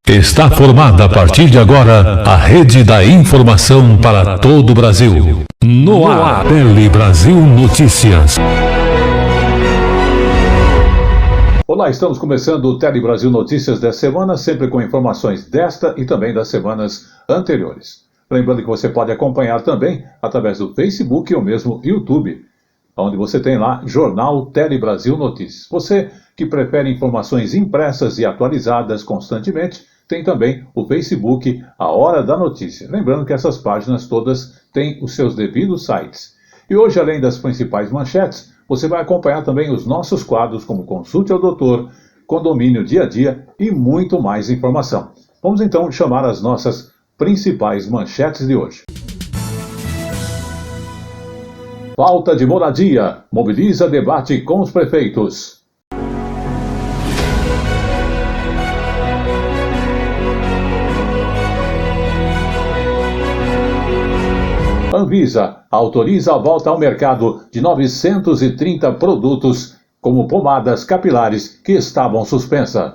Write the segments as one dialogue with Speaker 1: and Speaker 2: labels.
Speaker 1: Está formada a partir de agora a Rede da Informação para todo o Brasil. No ar, Tele Brasil Notícias.
Speaker 2: Olá, estamos começando o Tele Brasil Notícias desta semana, sempre com informações desta e também das semanas anteriores. Lembrando que você pode acompanhar também através do Facebook ou mesmo YouTube, onde você tem lá Jornal Tele Brasil Notícias. Você que prefere informações impressas e atualizadas constantemente, tem também o Facebook A Hora da Notícia. Lembrando que essas páginas todas têm os seus devidos sites. E hoje, além das principais manchetes, você vai acompanhar também os nossos quadros como Consulte ao Doutor, Condomínio Dia a Dia e muito mais informação. Vamos então chamar as nossas principais manchetes de hoje. Falta de moradia mobiliza debate com os prefeitos. Anvisa autoriza a volta ao mercado de 930 produtos, como pomadas capilares que estavam suspensas.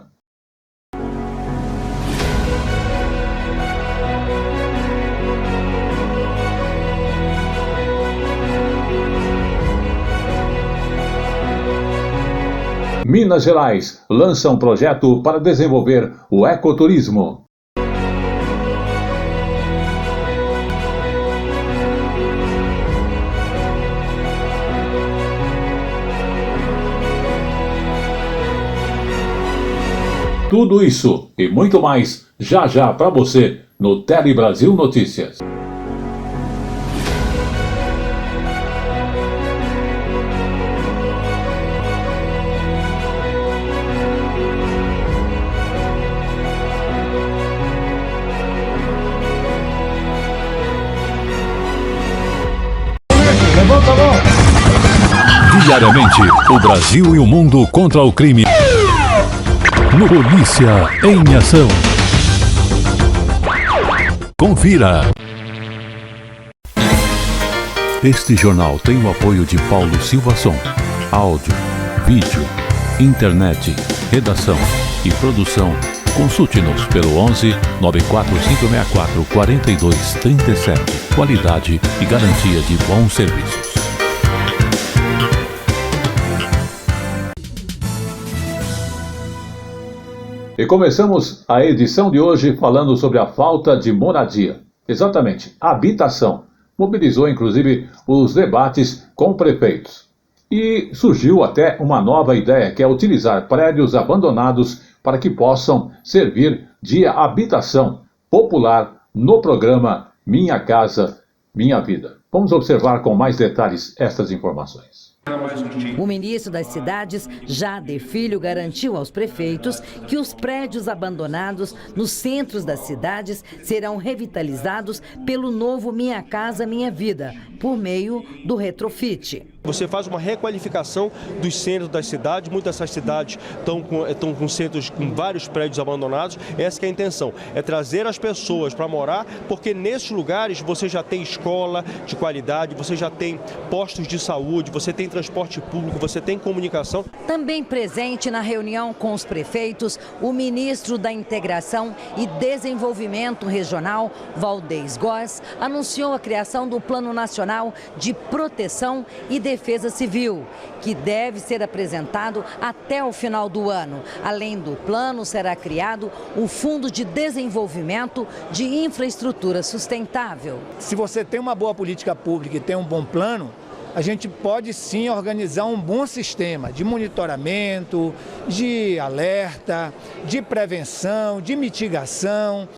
Speaker 2: Minas Gerais lança um projeto para desenvolver o ecoturismo. Tudo isso e muito mais, já já para você, no Tele Brasil Notícias.
Speaker 1: Diariamente, o Brasil e o mundo contra o crime. No Polícia em Ação. Confira. Este jornal tem o apoio de Paulo Silva Som. Áudio, vídeo, internet, redação e produção. Consulte-nos pelo 11 94564 4237. Qualidade e garantia de bons serviços.
Speaker 2: E começamos a edição de hoje falando sobre a falta de moradia. Exatamente, habitação. Mobilizou inclusive os debates com prefeitos. E surgiu até uma nova ideia, que é utilizar prédios abandonados para que possam servir de habitação popular no programa Minha Casa, Minha Vida. Vamos observar com mais detalhes estas informações.
Speaker 3: O ministro das Cidades, Jader Filho, garantiu aos prefeitos que os prédios abandonados nos centros das cidades serão revitalizados pelo novo Minha Casa Minha Vida, por meio do retrofit.
Speaker 4: Você faz uma requalificação dos centros das cidades, muitas dessas cidades estão com centros com vários prédios abandonados. Essa que é a intenção, é trazer as pessoas para morar, porque nesses lugares você já tem escola de qualidade, você já tem postos de saúde, você tem transporte público, você tem comunicação.
Speaker 3: Também presente na reunião com os prefeitos, o ministro da Integração e Desenvolvimento Regional, Valdez Góes, anunciou a criação do Plano Nacional de Proteção e Defesa Civil, que deve ser apresentado até o final do ano. Além do plano, será criado o Fundo de Desenvolvimento de Infraestrutura Sustentável.
Speaker 5: Se você tem uma boa política pública e tem um bom plano, a gente pode sim organizar um bom sistema de monitoramento, de alerta, de prevenção, de mitigação.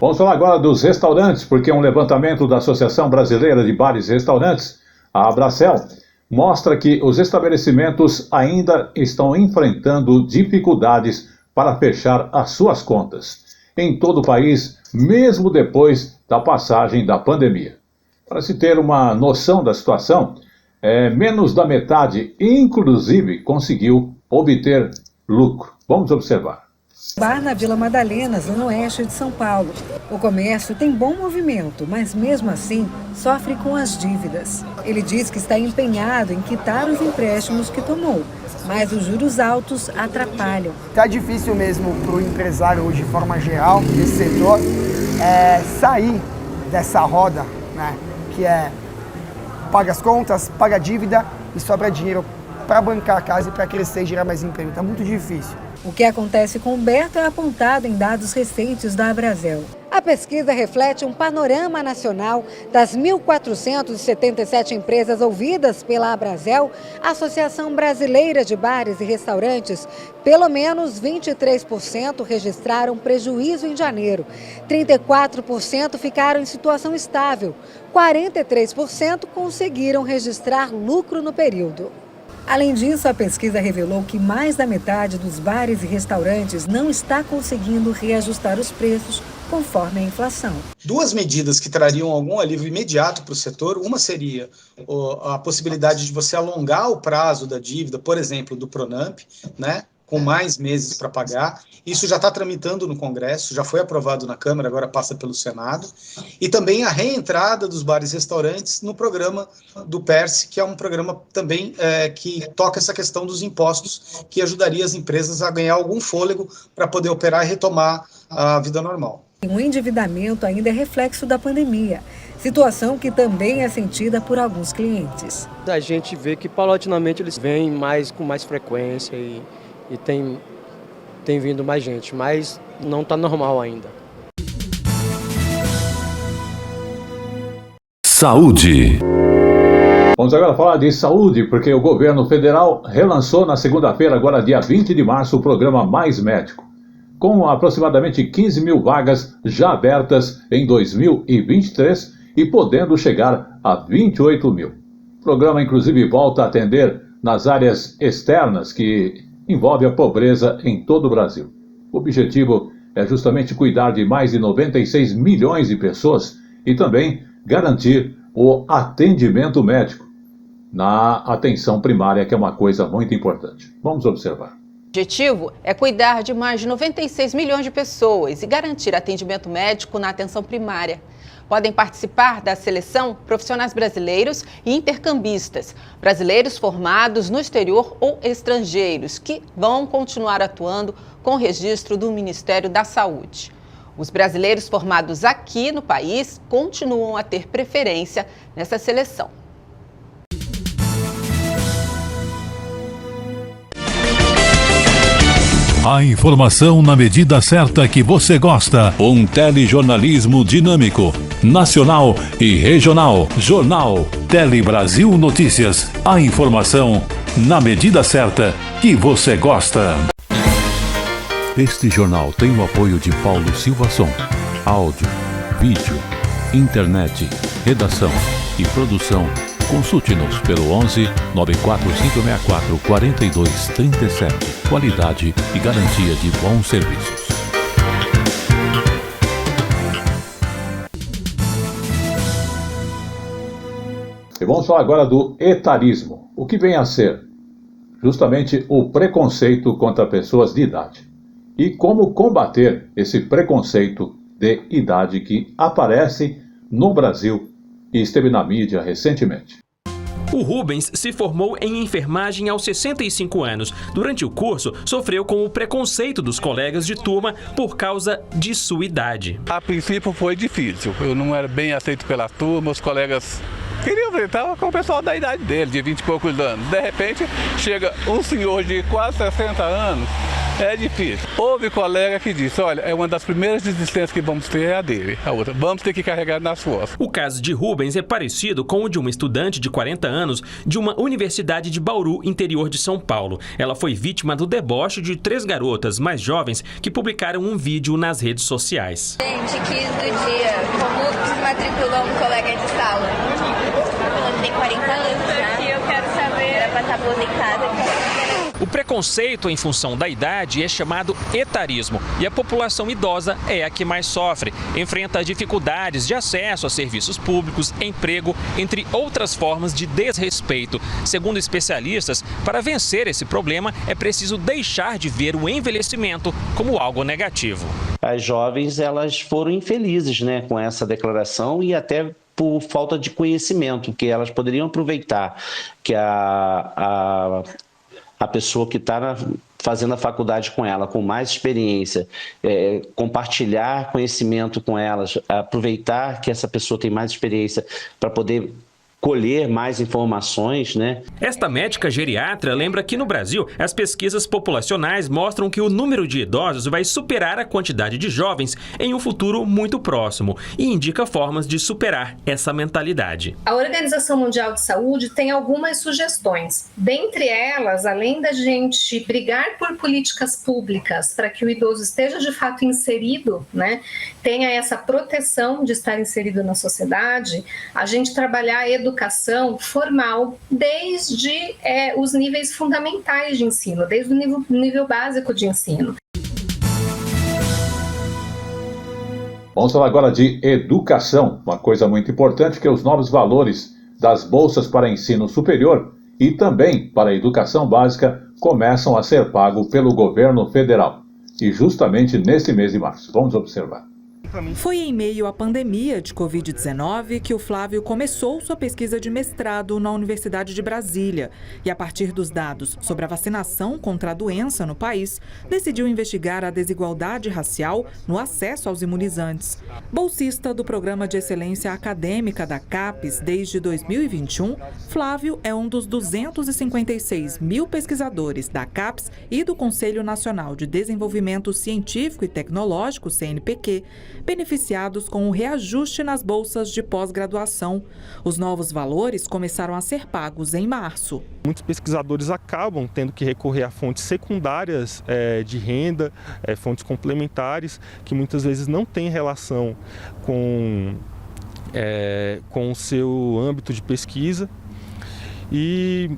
Speaker 2: Vamos falar agora dos restaurantes, porque um levantamento da Associação Brasileira de Bares e Restaurantes, a Abracel, mostra que os estabelecimentos ainda estão enfrentando dificuldades para fechar as suas contas em todo o país, mesmo depois da passagem da pandemia. Para se ter uma noção da situação, menos da metade, inclusive, conseguiu obter lucro. Vamos observar.
Speaker 6: Bar na Vila Madalena, zona oeste de São Paulo. O comércio tem bom movimento, mas mesmo assim sofre com as dívidas. Ele diz que está empenhado em quitar os empréstimos que tomou, mas os juros altos atrapalham.
Speaker 7: Está difícil mesmo para o empresário hoje, de forma geral, desse setor, sair dessa roda, né, que é paga as contas, paga a dívida e sobra dinheiro para bancar a casa e para crescer e gerar mais emprego. Está muito difícil.
Speaker 6: O que acontece com Humberto é apontado em dados recentes da Abrazel. A pesquisa reflete um panorama nacional das 1.477 empresas ouvidas pela Abrazel, Associação Brasileira de Bares e Restaurantes. Pelo menos 23% registraram prejuízo em janeiro, 34% ficaram em situação estável, 43% conseguiram registrar lucro no período. Além disso, a pesquisa revelou que mais da metade dos bares e restaurantes não está conseguindo reajustar os preços conforme a inflação.
Speaker 8: Duas medidas que trariam algum alívio imediato para o setor, uma seria a possibilidade de você alongar o prazo da dívida, por exemplo, do Pronamp, né, com mais meses para pagar. Isso já está tramitando no Congresso, já foi aprovado na Câmara, agora passa pelo Senado. E também a reentrada dos bares e restaurantes no programa do PERSE, que é um programa também que toca essa questão dos impostos, que ajudaria as empresas a ganhar algum fôlego para poder operar e retomar a vida normal.
Speaker 6: O endividamento ainda é reflexo da pandemia, situação que também é sentida por alguns clientes.
Speaker 9: A gente vê que paulatinamente eles vêm com mais frequência e tem vindo mais gente, mas não está normal ainda.
Speaker 1: Saúde.
Speaker 2: Vamos agora falar de saúde, porque o governo federal relançou na segunda-feira, agora dia 20 de março, o programa Mais Médico, com aproximadamente 15 mil vagas já abertas em 2023 e podendo chegar a 28 mil. O programa, inclusive, volta a atender nas áreas externas, que envolve a pobreza em todo o Brasil. O objetivo é justamente cuidar de mais de 96 milhões de pessoas e também garantir o atendimento médico na atenção primária, que é uma coisa muito importante. Vamos observar.
Speaker 10: O objetivo é cuidar de mais de 96 milhões de pessoas e garantir atendimento médico na atenção primária. Podem participar da seleção profissionais brasileiros e intercambistas, brasileiros formados no exterior ou estrangeiros, que vão continuar atuando com registro do Ministério da Saúde. Os brasileiros formados aqui no país continuam a ter preferência nessa seleção.
Speaker 1: A informação na medida certa que você gosta. Um telejornalismo dinâmico, nacional e regional. Jornal Tele Brasil Notícias. A informação na medida certa que você gosta. Este jornal tem o apoio de Paulo Silva Som. Áudio, vídeo, internet, redação e produção. Consulte-nos pelo 11 94564 4237. Qualidade e garantia de bons serviços.
Speaker 2: E vamos falar agora do etarismo. O que vem a ser? Justamente o preconceito contra pessoas de idade. E como combater esse preconceito de idade que aparece no Brasil e esteve na mídia recentemente.
Speaker 11: O Rubens se formou em enfermagem aos 65 anos. Durante o curso, sofreu com o preconceito dos colegas de turma por causa de sua idade.
Speaker 12: A princípio foi difícil. Eu não era bem aceito pela turma, os colegas queriam ver, estava com o pessoal da idade dele, de 20 e poucos anos. De repente, chega um senhor de quase 60 anos. É difícil. Houve colega que disse, olha, é uma das primeiras desistências que vamos ter é a dele. A outra, vamos ter que carregar nas costas.
Speaker 11: O caso de Rubens é parecido com o de uma estudante de 40 anos de uma universidade de Bauru, interior de São Paulo. Ela foi vítima do deboche de 3 garotas mais jovens que publicaram um vídeo nas redes sociais.
Speaker 13: Gente, quis do dia, como se matriculou um colega de sala? Ela tem 40 anos, né? E eu quero saber para estar aposentada.
Speaker 11: O preconceito em função da idade é chamado etarismo e a população idosa é a que mais sofre. Enfrenta dificuldades de acesso a serviços públicos, emprego, entre outras formas de desrespeito. Segundo especialistas, para vencer esse problema é preciso deixar de ver o envelhecimento como algo negativo.
Speaker 14: As jovens, elas foram infelizes, né, com essa declaração e até por falta de conhecimento, que elas poderiam aproveitar que a pessoa que está fazendo a faculdade com ela, com mais experiência, compartilhar conhecimento com elas, aproveitar que essa pessoa tem mais experiência para poder colher mais informações, né?
Speaker 11: Esta médica geriatra lembra que no Brasil as pesquisas populacionais mostram que o número de idosos vai superar a quantidade de jovens em um futuro muito próximo e indica formas de superar essa mentalidade.
Speaker 15: A Organização Mundial de Saúde tem algumas sugestões. Dentre elas, além da gente brigar por políticas públicas para que o idoso esteja de fato inserido, né, tenha essa proteção de estar inserido na sociedade, a gente trabalhar a educação formal desde os níveis fundamentais de ensino, desde o nível básico de ensino.
Speaker 2: Vamos falar agora de educação, uma coisa muito importante, que é os novos valores das bolsas para ensino superior e também para a educação básica começam a ser pagos pelo governo federal. E justamente neste mês de março. Vamos observar.
Speaker 16: Foi em meio à pandemia de Covid-19 que o Flávio começou sua pesquisa de mestrado na Universidade de Brasília. E a partir dos dados sobre a vacinação contra a doença no país, decidiu investigar a desigualdade racial no acesso aos imunizantes. Bolsista do Programa de Excelência Acadêmica da CAPES desde 2021, Flávio é um dos 256 mil pesquisadores da CAPES e do Conselho Nacional de Desenvolvimento Científico e Tecnológico, CNPq, beneficiados com o reajuste nas bolsas de pós-graduação. Os novos valores começaram a ser pagos em março.
Speaker 4: Muitos pesquisadores acabam tendo que recorrer a fontes secundárias de renda, fontes complementares, que muitas vezes não têm relação com o seu âmbito de pesquisa. E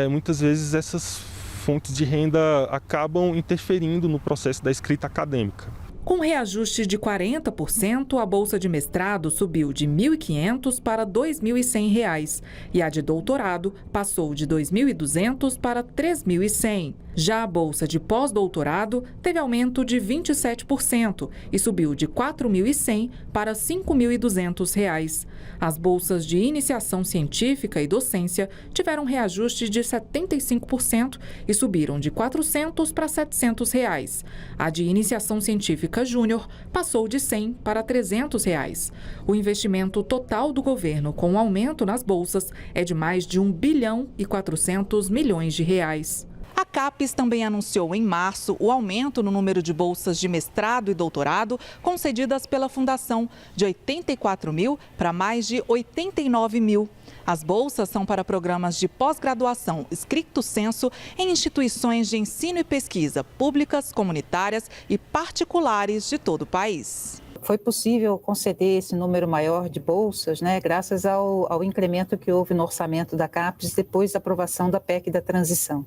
Speaker 4: muitas vezes essas fontes de renda acabam interferindo no processo da escrita acadêmica.
Speaker 16: Com reajuste de 40%, a bolsa de mestrado subiu de R$ 1.500 para R$ 2.100 e a de doutorado passou de R$ 2.200 para R$ 3.100. Já a bolsa de pós-doutorado teve aumento de 27% e subiu de R$ 4.100 para R$ 5.200. As bolsas de iniciação científica e docência tiveram reajuste de 75% e subiram de R$ 400 para R$ 700. A de iniciação científica júnior passou de R$ 100 para R$ 300. O investimento total do governo com o aumento nas bolsas é de mais de R$ 1 bilhão e 400 milhões de reais. A CAPES também anunciou em março o aumento no número de bolsas de mestrado e doutorado concedidas pela Fundação, de 84 mil para mais de 89 mil. As bolsas são para programas de pós-graduação stricto sensu em instituições de ensino e pesquisa públicas, comunitárias e particulares de todo o país.
Speaker 17: Foi possível conceder esse número maior de bolsas, né, graças ao incremento que houve no orçamento da CAPES depois da aprovação da PEC da transição.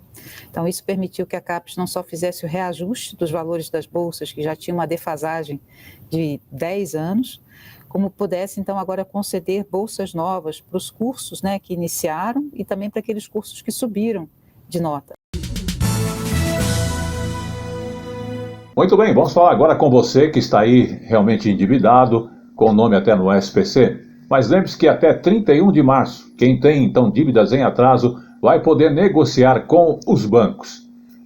Speaker 17: Então, isso permitiu que a CAPES não só fizesse o reajuste dos valores das bolsas, que já tinha uma defasagem de 10 anos, como pudesse, então, agora conceder bolsas novas para os cursos, né, que iniciaram e também para aqueles cursos que subiram de nota.
Speaker 2: Muito bem, vamos falar agora com você que está aí realmente endividado, com o nome até no SPC. Mas lembre-se que até 31 de março, quem tem então dívidas em atraso vai poder negociar com os bancos.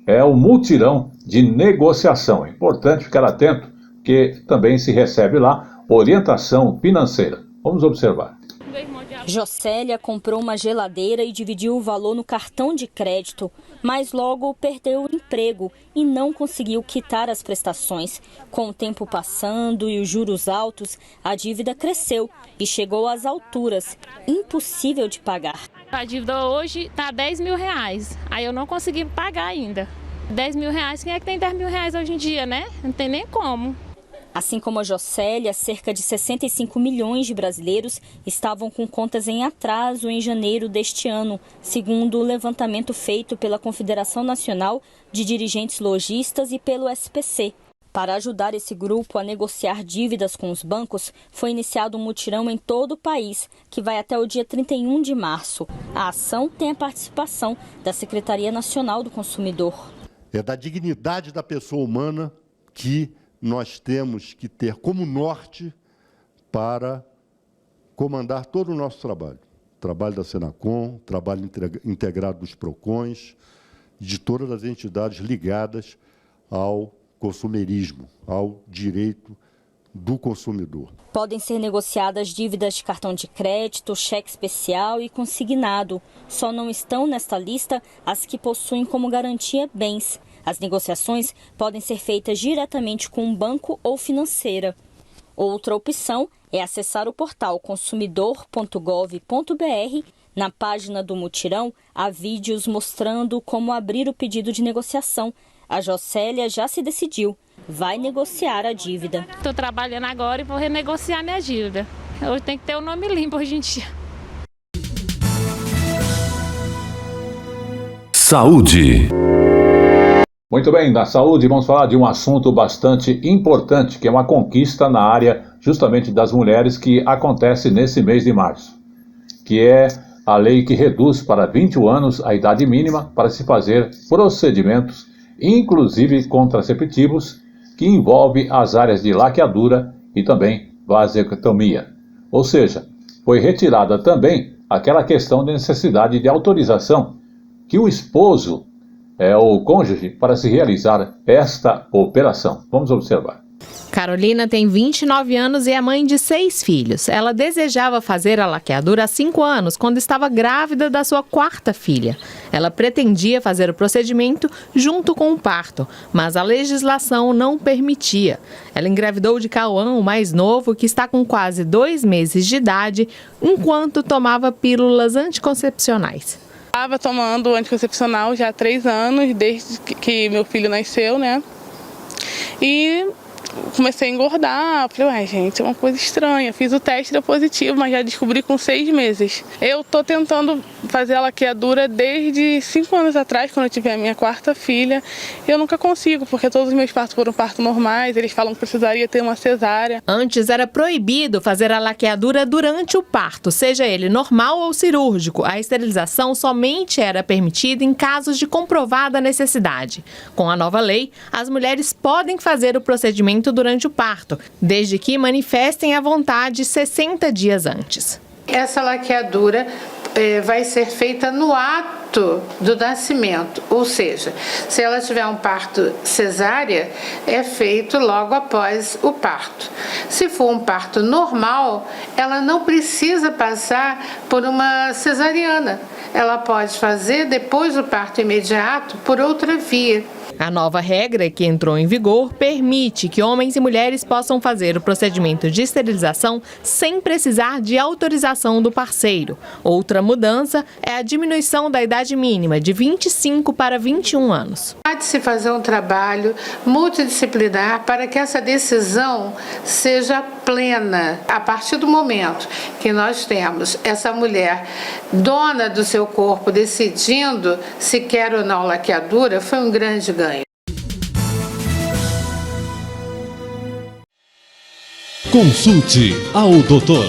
Speaker 2: É o mutirão de negociação. É importante ficar atento, porque também se recebe lá orientação financeira. Vamos observar.
Speaker 18: Jocélia comprou uma geladeira e dividiu o valor no cartão de crédito, mas logo perdeu o emprego e não conseguiu quitar as prestações. Com o tempo passando e os juros altos, a dívida cresceu e chegou às alturas, impossível de pagar.
Speaker 19: A dívida hoje está R$10 mil, aí eu não consegui pagar ainda. R$10 mil, quem é que tem R$10 mil hoje em dia, né? Não tem nem como.
Speaker 18: Assim como a Jocélia, cerca de 65 milhões de brasileiros estavam com contas em atraso em janeiro deste ano, segundo o levantamento feito pela Confederação Nacional de Dirigentes Lojistas e pelo SPC. Para ajudar esse grupo a negociar dívidas com os bancos, foi iniciado um mutirão em todo o país, que vai até o dia 31 de março. A ação tem a participação da Secretaria Nacional do Consumidor.
Speaker 20: É da dignidade da pessoa humana que nós temos que ter como norte para comandar todo o nosso trabalho. Trabalho da Senacom, trabalho integrado dos PROCONs, de todas as entidades ligadas ao consumerismo, ao direito do consumidor.
Speaker 18: Podem ser negociadas dívidas de cartão de crédito, cheque especial e consignado. Só não estão nesta lista as que possuem como garantia bens. As negociações podem ser feitas diretamente com um banco ou financeira. Outra opção é acessar o portal consumidor.gov.br. Na página do mutirão, há vídeos mostrando como abrir o pedido de negociação. A Jocélia já se decidiu. Vai negociar a dívida.
Speaker 19: Estou trabalhando agora e vou renegociar minha dívida. Hoje tem que ter o nome limpo hoje em dia.
Speaker 1: Saúde.
Speaker 2: Muito bem, na saúde vamos falar de um assunto bastante importante, que é uma conquista na área justamente das mulheres que acontece nesse mês de março, que é a lei que reduz para 21 anos a idade mínima para se fazer procedimentos, inclusive contraceptivos, que envolve as áreas de laqueadura e também vasectomia. Ou seja, foi retirada também aquela questão de necessidade de autorização que o esposo é o cônjuge para se realizar esta operação. Vamos observar.
Speaker 21: Carolina tem 29 anos e é mãe de 6 filhos. Ela desejava fazer a laqueadura há 5 anos, quando estava grávida da sua 4ª filha. Ela pretendia fazer o procedimento junto com o parto, mas a legislação não permitia. Ela engravidou de Cauã, o mais novo, que está com quase 2 meses de idade, enquanto tomava pílulas anticoncepcionais.
Speaker 22: Estava tomando anticoncepcional já há 3 anos, desde que meu filho nasceu, né? E comecei a engordar, falei, gente, é uma coisa estranha. Fiz o teste, deu positivo, mas já descobri com 6 meses. Eu tô tentando fazer a laqueadura desde 5 anos atrás, quando eu tive a minha 4ª filha. Eu nunca consigo, porque todos os meus partos foram partos normais, eles falam que precisaria ter uma cesárea.
Speaker 21: Antes era proibido fazer a laqueadura durante o parto, seja ele normal ou cirúrgico. A esterilização somente era permitida em casos de comprovada necessidade. Com a nova lei, as mulheres podem fazer o procedimento durante o parto, desde que manifestem a vontade 60 dias antes.
Speaker 23: Essa laqueadura vai ser feita no ato do nascimento, ou seja, se ela tiver um parto cesárea, é feito logo após o parto. Se for um parto normal, ela não precisa passar por uma cesariana. Ela pode fazer depois do parto imediato por outra via.
Speaker 21: A nova regra, que entrou em vigor, permite que homens e mulheres possam fazer o procedimento de esterilização sem precisar de autorização do parceiro. Outra mudança é a diminuição da idade mínima de 25 para 21 anos.
Speaker 23: Pode-se fazer um trabalho multidisciplinar para que essa decisão seja plena. A partir do momento que nós temos essa mulher dona do seu corpo decidindo se quer ou não laqueadura, foi um grande ganho.
Speaker 1: Consulte ao doutor.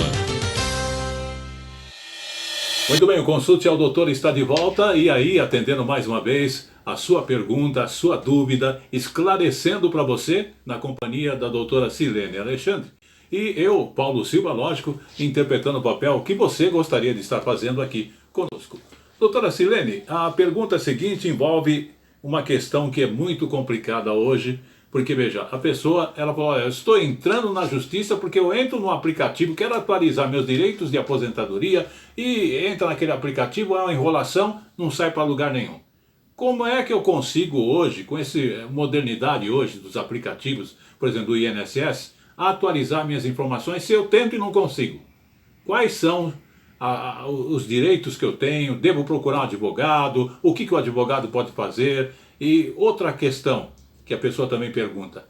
Speaker 2: Muito bem, o Consulte ao Doutor está de volta e aí atendendo mais uma vez a sua pergunta, a sua dúvida, esclarecendo para você na companhia da doutora Silene Alexandre. E eu, Paulo Silva, lógico, interpretando o papel que você gostaria de estar fazendo aqui conosco. Doutora Silene, a pergunta seguinte envolve uma questão que é muito complicada hoje, porque, veja, a pessoa, ela falou, eu estou entrando na justiça porque eu entro no aplicativo, quero atualizar meus direitos de aposentadoria e entra naquele aplicativo, é uma enrolação, não sai para lugar nenhum. Como é que eu consigo hoje, com essa modernidade hoje dos aplicativos, por exemplo, do INSS, atualizar minhas informações se eu tento e não consigo? Quais são os direitos que eu tenho? Devo procurar um advogado? O que o advogado pode fazer? E outra questão que a pessoa também pergunta,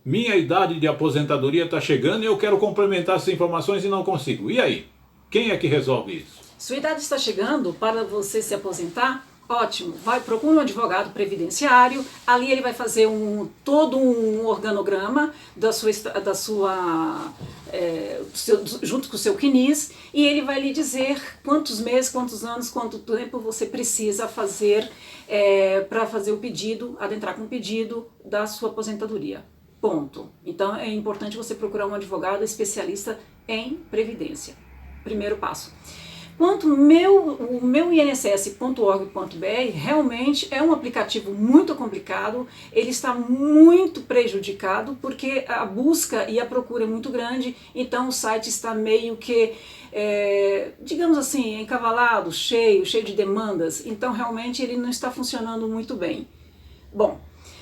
Speaker 2: minha idade de aposentadoria está chegando e eu quero complementar essas informações e não consigo. E aí? Quem é que resolve isso?
Speaker 3: Sua idade está chegando para você se aposentar? Ótimo, procure um advogado previdenciário, ali ele vai fazer todo um organograma junto com o seu CNIS, e ele vai lhe dizer quantos meses, quantos anos, quanto tempo você precisa fazer para fazer o pedido, adentrar com o pedido da sua aposentadoria. Ponto. Então é importante você procurar um advogado especialista em previdência. Primeiro passo. Quanto o meu INSS.org.br realmente é um aplicativo muito complicado, ele está muito prejudicado porque a busca e a procura é muito grande, então o site está meio que, digamos assim, encavalado, cheio de demandas, então realmente ele não está funcionando muito bem. Bom,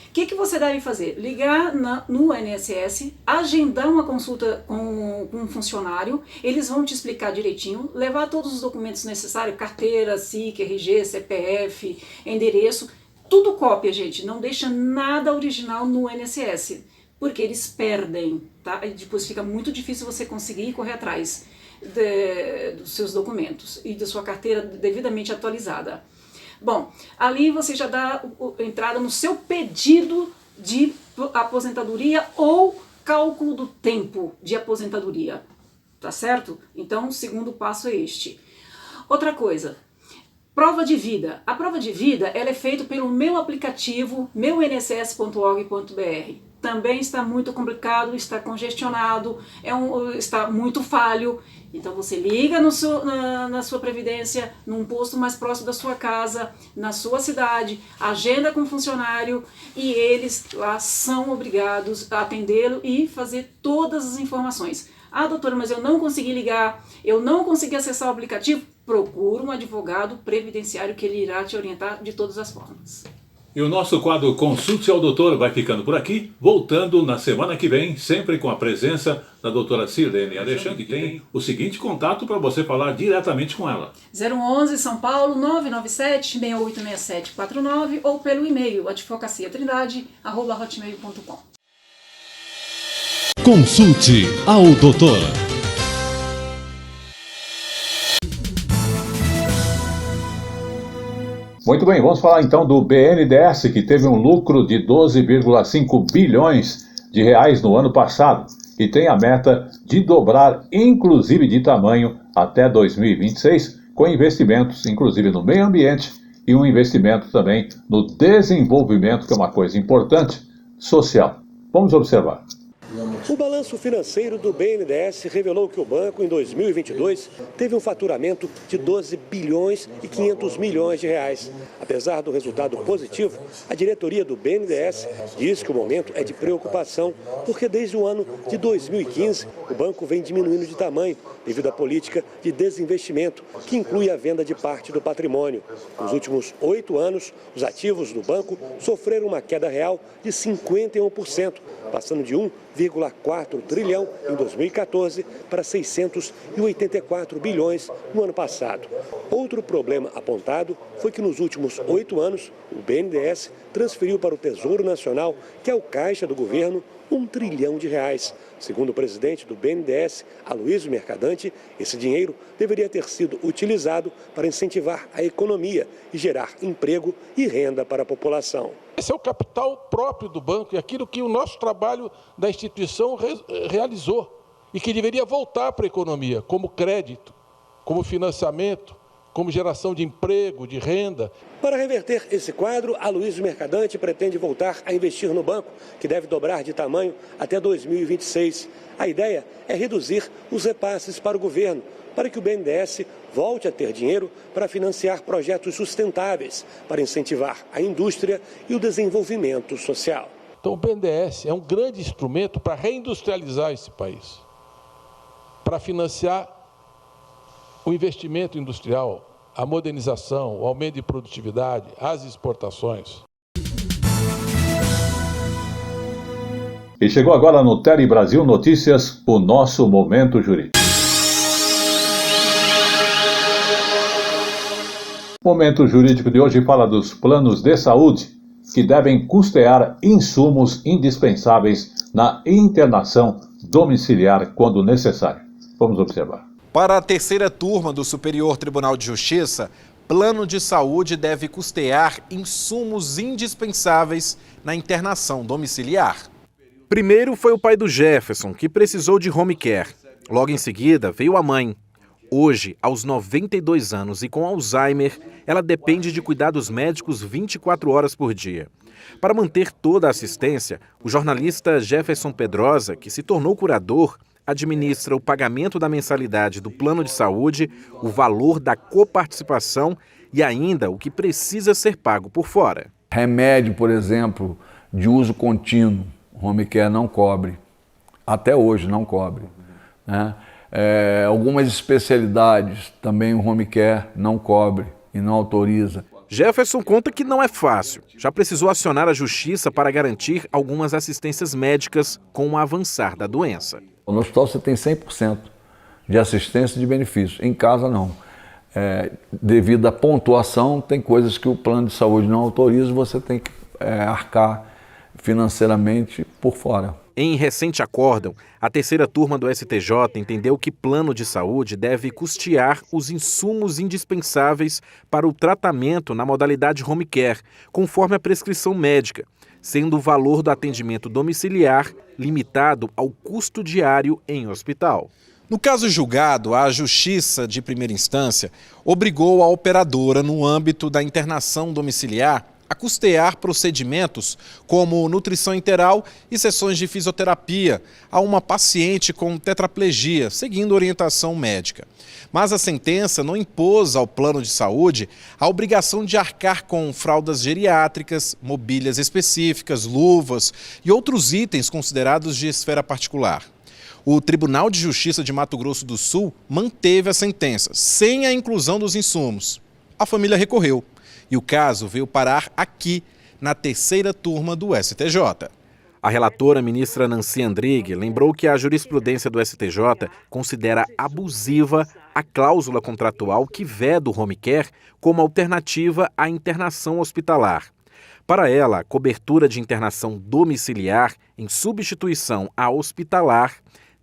Speaker 3: o que você deve fazer? Ligar no INSS, agendar uma consulta com um funcionário, eles vão te explicar direitinho, levar todos os documentos necessários, carteira, SIC, RG, CPF, endereço, tudo cópia, gente, não deixa nada original no INSS, porque eles perdem, tá? E depois fica muito difícil você conseguir correr atrás dos seus documentos e da sua carteira devidamente atualizada. Bom, ali você já dá entrada no seu pedido de aposentadoria ou cálculo do tempo de aposentadoria, tá certo? Então, o segundo passo é este. Outra coisa, prova de vida. A prova de vida ela é feita pelo meu aplicativo, meu INSS.org.br. Também está muito complicado, está congestionado, está muito falho. Então você liga na sua previdência, num posto mais próximo da sua casa, na sua cidade, agenda com o funcionário e eles lá são obrigados a atendê-lo e fazer todas as informações. Ah, doutora, mas eu não consegui ligar, eu não consegui acessar o aplicativo. Procura um advogado previdenciário que ele irá te orientar de todas as formas.
Speaker 2: E o nosso quadro Consulte ao Doutor vai ficando por aqui, voltando na semana que vem, sempre com a presença da doutora Sirlene Alexandre, que tem o seguinte contato para você falar diretamente com ela.
Speaker 3: 011 São Paulo 997-686749 ou pelo e-mail advocaciatrindade@hotmail.com.
Speaker 1: Consulte ao Doutor.
Speaker 2: Muito bem, vamos falar então do BNDES, que teve um lucro de 12,5 bilhões de reais no ano passado e tem a meta de dobrar, inclusive de tamanho, até 2026, com investimentos, inclusive no meio ambiente e um investimento também no desenvolvimento, que é uma coisa importante, social. Vamos observar.
Speaker 5: O balanço financeiro do BNDES revelou que o banco, em 2022, teve um faturamento de 12 bilhões e 500 milhões de reais. Apesar do resultado positivo, a diretoria do BNDES diz que o momento é de preocupação, porque desde o ano de 2015, o banco vem diminuindo de tamanho devido à política de desinvestimento, que inclui a venda de parte do patrimônio. Nos últimos 8 anos, os ativos do banco sofreram uma queda real de 51%, passando de 1,4 trilhão em 2014 para 684 bilhões no ano passado. Outro problema apontado foi que nos últimos 8 anos, o BNDES transferiu para o Tesouro Nacional, que é o caixa do governo, 1 trilhão de reais. Segundo o presidente do BNDES, Aloysio Mercadante, esse dinheiro deveria ter sido utilizado para incentivar a economia e gerar emprego e renda para a população.
Speaker 7: Esse é o capital próprio do banco e aquilo que o nosso trabalho da instituição realizou e que deveria voltar para a economia, como crédito, como financiamento, como geração de emprego, de renda.
Speaker 5: Para reverter esse quadro, Aloysio Mercadante pretende voltar a investir no banco, que deve dobrar de tamanho até 2026. A ideia é reduzir os repasses para o governo, para que o BNDES volte a ter dinheiro para financiar projetos sustentáveis, para incentivar a indústria e o desenvolvimento social.
Speaker 7: Então o BNDES é um grande instrumento para reindustrializar esse país, para financiar o investimento industrial, a modernização, o aumento de produtividade, as exportações.
Speaker 2: E chegou agora no Tele Brasil Notícias, o nosso Momento Jurídico. O Momento Jurídico de hoje fala dos planos de saúde que devem custear insumos indispensáveis na internação domiciliar quando necessário. Vamos observar.
Speaker 6: Para a terceira turma do Superior Tribunal de Justiça, plano de saúde deve custear insumos indispensáveis na internação domiciliar. Primeiro foi o pai do Jefferson, que precisou de home care. Logo em seguida veio a mãe. Hoje, aos 92 anos e com Alzheimer, ela depende de cuidados médicos 24 horas por dia. Para manter toda a assistência, o jornalista Jefferson Pedrosa, que se tornou curador, administra o pagamento da mensalidade do plano de saúde, o valor da coparticipação e ainda o que precisa ser pago por fora.
Speaker 8: Remédio, por exemplo, de uso contínuo, o home care não cobre. Até hoje não cobre, né? Algumas especialidades também o home care não cobre e não autoriza.
Speaker 6: Jefferson conta que não é fácil. Já precisou acionar a justiça para garantir algumas assistências médicas com o avançar da doença.
Speaker 8: No hospital você tem 100% de assistência e de benefício. Em casa não. Devido à pontuação, tem coisas que o plano de saúde não autoriza e você tem que arcar financeiramente por fora.
Speaker 6: Em recente acórdão, a terceira turma do STJ entendeu que plano de saúde deve custear os insumos indispensáveis para o tratamento na modalidade home care, conforme a prescrição médica, sendo o valor do atendimento domiciliar limitado ao custo diário em hospital. No caso julgado, a Justiça de Primeira Instância obrigou a operadora, no âmbito da internação domiciliar, a custear procedimentos como nutrição enteral e sessões de fisioterapia a uma paciente com tetraplegia, seguindo orientação médica. Mas a sentença não impôs ao plano de saúde a obrigação de arcar com fraldas geriátricas, mobílias específicas, luvas e outros itens considerados de esfera particular. O Tribunal de Justiça de Mato Grosso do Sul manteve a sentença, sem a inclusão dos insumos. A família recorreu. E o caso veio parar aqui, na terceira turma do STJ. A relatora, ministra Nancy Andrighi, lembrou que a jurisprudência do STJ considera abusiva a cláusula contratual que veda o home care como alternativa à internação hospitalar. Para ela, a cobertura de internação domiciliar, em substituição à hospitalar,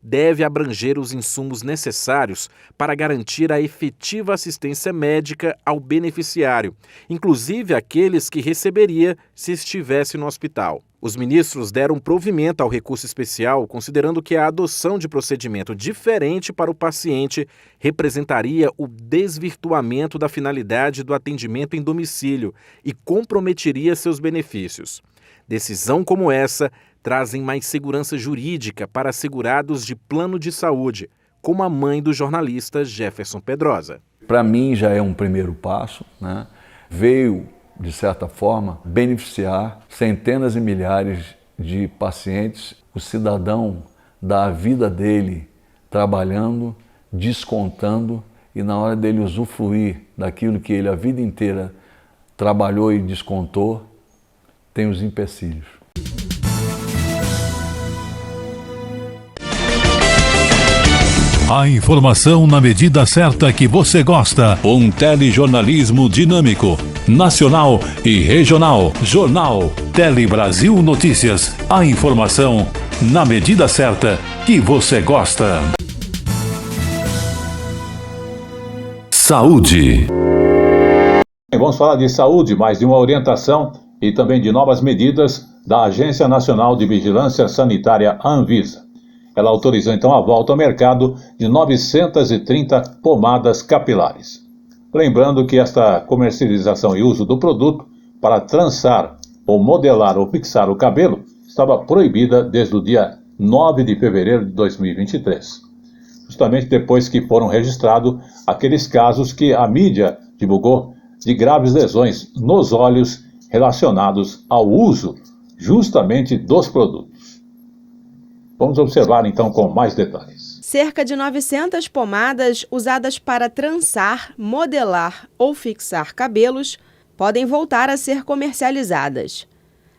Speaker 6: deve abranger os insumos necessários para garantir a efetiva assistência médica ao beneficiário, inclusive aqueles que receberia se estivesse no hospital. Os ministros deram provimento ao recurso especial, considerando que a adoção de procedimento diferente para o paciente representaria o desvirtuamento da finalidade do atendimento em domicílio e comprometeria seus benefícios. Decisão como essa trazem mais segurança jurídica para segurados de plano de saúde, como a mãe do jornalista Jefferson Pedrosa.
Speaker 8: Para mim já é um primeiro passo, né? Veio, de certa forma, beneficiar centenas e milhares de pacientes. O cidadão dá a vida dele trabalhando, descontando, e na hora dele usufruir daquilo que ele a vida inteira trabalhou e descontou, tem os empecilhos.
Speaker 1: A informação na medida certa que você gosta. Um telejornalismo dinâmico, nacional e regional. Jornal Tele Brasil Notícias. A informação na medida certa que você gosta. Saúde.
Speaker 2: Vamos falar de saúde, mais de uma orientação e também de novas medidas da Agência Nacional de Vigilância Sanitária, Anvisa. Ela autorizou então a volta ao mercado de 930 pomadas capilares. Lembrando que esta comercialização e uso do produto para trançar ou modelar ou fixar o cabelo estava proibida desde o dia 9 de fevereiro de 2023. Justamente depois que foram registrados aqueles casos que a mídia divulgou de graves lesões nos olhos relacionados ao uso justamente dos produtos. Vamos observar então com mais detalhes.
Speaker 9: Cerca de 900 pomadas usadas para trançar, modelar ou fixar cabelos podem voltar a ser comercializadas.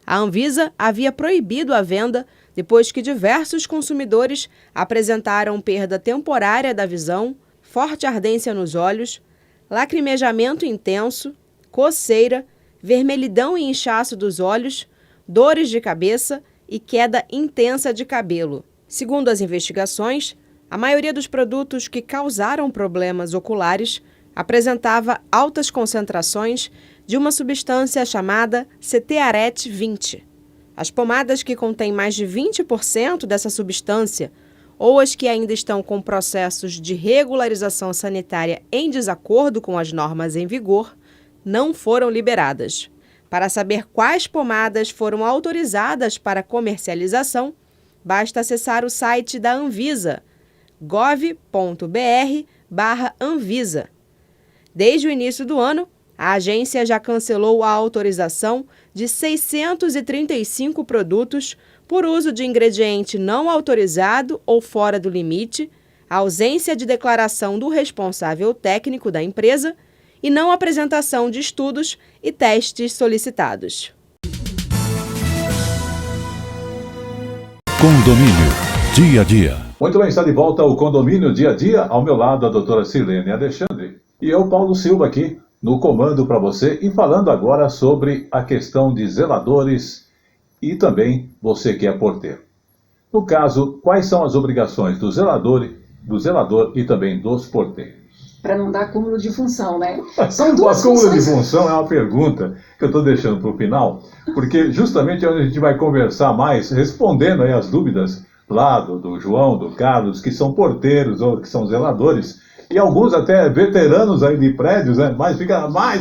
Speaker 9: A Anvisa havia proibido a venda depois que diversos consumidores apresentaram perda temporária da visão, forte ardência nos olhos, lacrimejamento intenso, coceira, vermelhidão e inchaço dos olhos, dores de cabeça e queda intensa de cabelo. Segundo as investigações, a maioria dos produtos que causaram problemas oculares apresentava altas concentrações de uma substância chamada Cetiaret 20. As pomadas que contêm mais de 20% dessa substância, ou as que ainda estão com processos de regularização sanitária em desacordo com as normas em vigor, não foram liberadas. Para saber quais pomadas foram autorizadas para comercialização, basta acessar o site da Anvisa, gov.br/Anvisa. Desde o início do ano, a agência já cancelou a autorização de 635 produtos por uso de ingrediente não autorizado ou fora do limite, ausência de declaração do responsável técnico da empresa e não apresentação de estudos e testes solicitados.
Speaker 1: Condomínio Dia a Dia.
Speaker 2: Muito bem, está de volta ao Condomínio Dia a Dia. Ao meu lado, a doutora Silene Alexandre e eu, Paulo Silva, aqui no comando para você e falando agora sobre a questão de zeladores e também você que é porteiro. No caso, quais são as obrigações do zelador e também dos porteiros?
Speaker 3: Para não dar acúmulo de função, né? São duas
Speaker 2: funções. O acúmulo de função é uma pergunta que eu estou deixando para o final, porque justamente é onde a gente vai conversar mais, respondendo aí as dúvidas lá do João, do Carlos, que são porteiros ou que são zeladores, e alguns até veteranos aí de prédios, né? Mas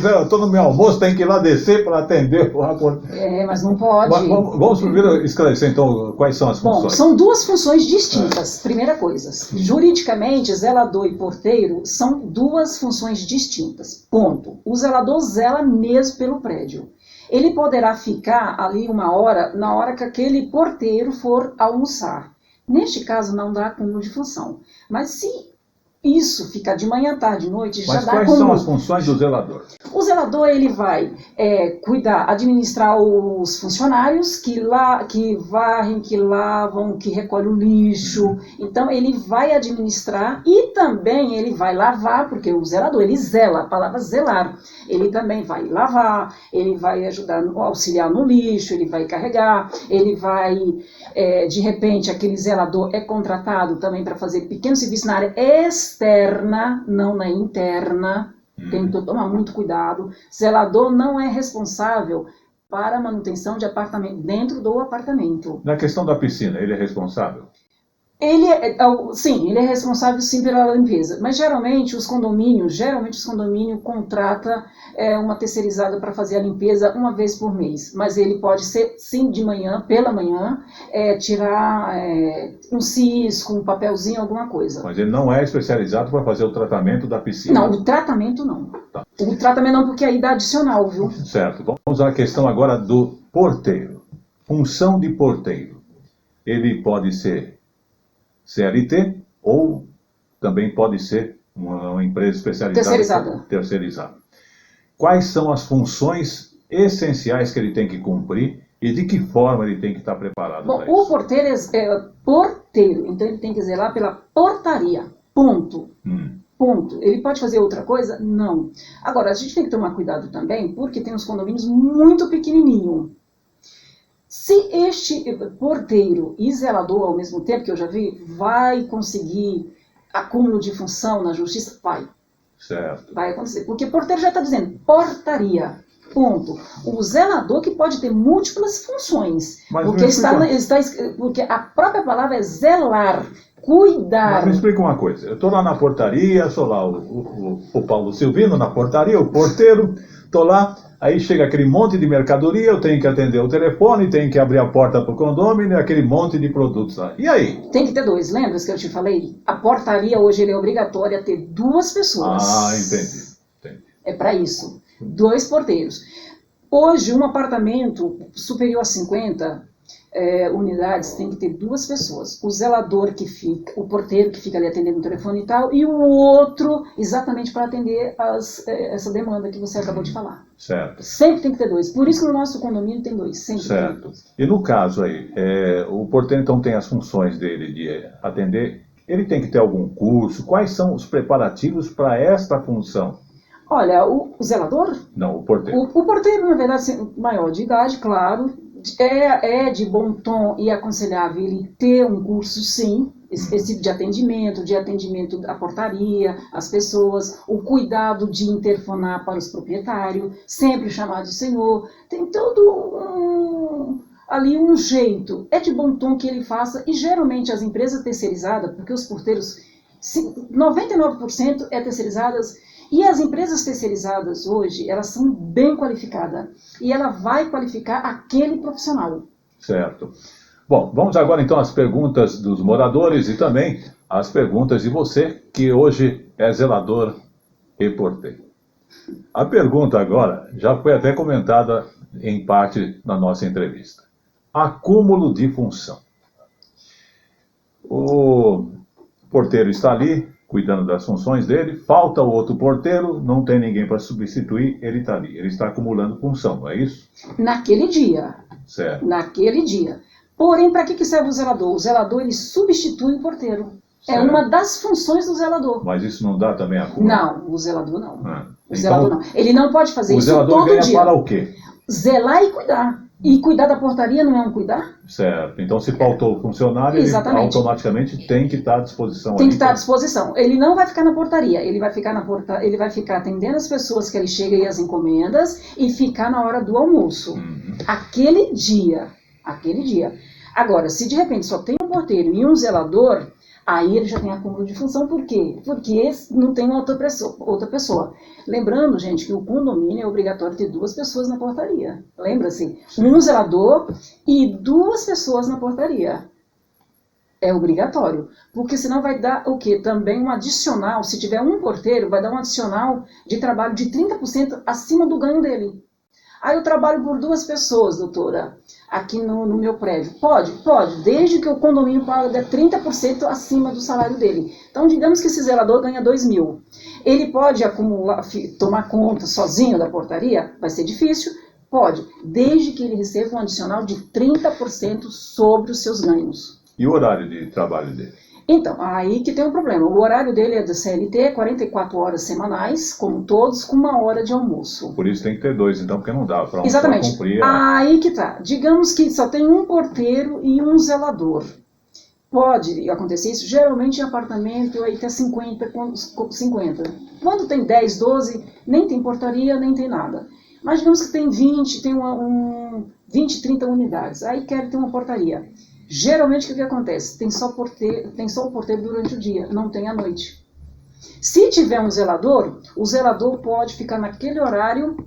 Speaker 2: eu estou no meu almoço, tem que ir lá descer para atender o rapor.
Speaker 3: Mas não pode.
Speaker 2: Vamos primeiro esclarecer, então, quais são as funções.
Speaker 3: Bom, são duas funções distintas. Primeira coisa, juridicamente, zelador e porteiro são duas funções distintas. Ponto. O zelador zela mesmo pelo prédio. Ele poderá ficar ali uma hora, na hora que aquele porteiro for almoçar. Neste caso, não dá acúmulo de função. Mas se isso fica de manhã, tarde, noite, já dá
Speaker 2: quais são as funções do zelador?
Speaker 3: O zelador, ele vai cuidar, administrar os funcionários que varrem, que lavam, que recolhem o lixo. Então, ele vai administrar e também ele vai lavar, porque o zelador, ele zela, a palavra zelar. Ele também vai lavar, ele vai auxiliar no lixo, ele vai carregar, ele vai, de repente, aquele zelador é contratado também para fazer pequenos serviços na área externa, não na interna. Tem que tomar muito cuidado. Zelador não é responsável para a manutenção de apartamento dentro do apartamento.
Speaker 2: Na questão da piscina, ele é responsável?
Speaker 3: Sim, ele é responsável sim pela limpeza, mas geralmente os condomínios contrata uma terceirizada para fazer a limpeza uma vez por mês, mas ele pode ser sim de manhã, pela manhã, tirar um cisco, um papelzinho, alguma coisa.
Speaker 2: Mas ele não é especializado para fazer o tratamento da piscina?
Speaker 3: Não, o tratamento não. Tá. O tratamento não, porque aí dá adicional, viu?
Speaker 2: Certo, vamos à questão agora do porteiro. Função de porteiro. Ele pode ser CLT ou também pode ser uma empresa especializada. Terceirizada. Quais são as funções essenciais que ele tem que cumprir e de que forma ele tem que estar preparado para isso?
Speaker 3: O porteiro é porteiro, então ele tem que zelar pela portaria. Ponto. Ponto. Ele pode fazer outra coisa? Não. Agora, a gente tem que tomar cuidado também, porque tem uns condomínios muito pequenininhos. Se este porteiro e zelador ao mesmo tempo, que eu já vi, vai conseguir acúmulo de função na justiça? Vai.
Speaker 2: Certo.
Speaker 3: Vai acontecer. Porque porteiro já está dizendo portaria. Ponto. O zelador que pode ter múltiplas funções.
Speaker 2: Mas
Speaker 3: porque a própria palavra é zelar, cuidar.
Speaker 2: Mas me explica uma coisa. Eu estou lá na portaria, sou lá o Paulo Silvino na portaria, o porteiro, estou lá. Aí chega aquele monte de mercadoria, eu tenho que atender o telefone, tenho que abrir a porta para o condomínio, aquele monte de produtos lá. E aí?
Speaker 3: Tem que ter dois, lembra que eu te falei? A portaria hoje é obrigatória ter duas pessoas.
Speaker 2: Entendi.
Speaker 3: É para isso. 2 porteiros. Hoje, um apartamento superior a 50 unidades tem que ter 2 pessoas. O zelador que fica, o porteiro que fica ali atendendo o telefone e tal, e o outro exatamente para atender essa demanda que você acabou de falar.
Speaker 2: Certo.
Speaker 3: Sempre tem que ter 2. Por isso que no nosso condomínio tem 2. Sempre.
Speaker 2: Certo. E no caso aí, o porteiro então tem as funções dele de atender, ele tem que ter algum curso? Quais são os preparativos para esta função?
Speaker 3: Olha, o zelador?
Speaker 2: Não, o porteiro.
Speaker 3: O porteiro, na verdade, maior de idade, claro, É de bom tom e aconselhável ele ter um curso, sim, esse tipo de atendimento à portaria, às pessoas, o cuidado de interfonar para os proprietários, sempre chamar de senhor, tem todo ali um jeito. É de bom tom que ele faça, e geralmente as empresas terceirizadas, porque os porteiros, 99% é terceirizadas, e as empresas terceirizadas hoje, elas são bem qualificadas, e ela vai qualificar aquele profissional.
Speaker 2: Certo. Bom, vamos agora então às perguntas dos moradores e também às perguntas de você, que hoje é zelador e porteiro. A pergunta agora já foi até comentada em parte na nossa entrevista. Acúmulo de função. O porteiro está ali, cuidando das funções dele, falta o outro porteiro, não tem ninguém para substituir, ele está ali. Ele está acumulando função, não é isso?
Speaker 3: Naquele dia.
Speaker 2: Certo.
Speaker 3: Naquele dia. Porém, para que serve o zelador? O zelador, ele substitui o porteiro.
Speaker 2: Certo.
Speaker 3: É uma das funções do zelador.
Speaker 2: Mas isso não dá também acúmulo?
Speaker 3: Não, o zelador não. O
Speaker 2: Então,
Speaker 3: zelador não. Ele não pode fazer isso
Speaker 2: todo dia. O zelador ganha para o quê?
Speaker 3: Zelar e cuidar. E cuidar da portaria não é um cuidar?
Speaker 2: Certo. Então, se faltou o funcionário, ele automaticamente tem que estar à disposição.
Speaker 3: Tem que estar à disposição. Ele não vai ficar na portaria. Ele vai ficar atendendo as pessoas que ele chega e as encomendas e ficar na hora do almoço. Aquele dia. Agora, se de repente só tem um porteiro e um zelador, aí ele já tem acúmulo de função. Por quê? Porque não tem outra pessoa. Lembrando, gente, que o condomínio é obrigatório ter 2 pessoas na portaria. Lembra-se? Um zelador e 2 pessoas na portaria. É obrigatório. Porque senão vai dar o quê? Também um adicional. Se tiver um porteiro, vai dar um adicional de trabalho de 30% acima do ganho dele. Aí eu trabalho por 2 pessoas, doutora, aqui no meu prédio. Pode, desde que o condomínio paga 30% acima do salário dele. Então, digamos que esse zelador ganha 2.000. Ele pode acumular, tomar conta sozinho da portaria? Vai ser difícil? Pode, desde que ele receba um adicional de 30% sobre os seus ganhos.
Speaker 2: E o horário de trabalho dele?
Speaker 3: Então, aí que tem um problema. O horário dele é da CLT, 44 horas semanais, como todos, com 1 hora de almoço.
Speaker 2: Por isso tem que ter 2, então, porque não dá para
Speaker 3: Exatamente.
Speaker 2: Cumprir.
Speaker 3: Aí que tá. Digamos que só tem um porteiro e um zelador. Pode acontecer isso, geralmente em apartamento, aí até 50. Quando tem 10, 12, nem tem portaria, nem tem nada. Mas digamos que tem 20, tem 20, 30 unidades. Aí quer ter uma portaria. Geralmente, o que acontece? Tem só o porteiro durante o dia, não tem à noite. Se tiver um zelador, o zelador pode ficar naquele horário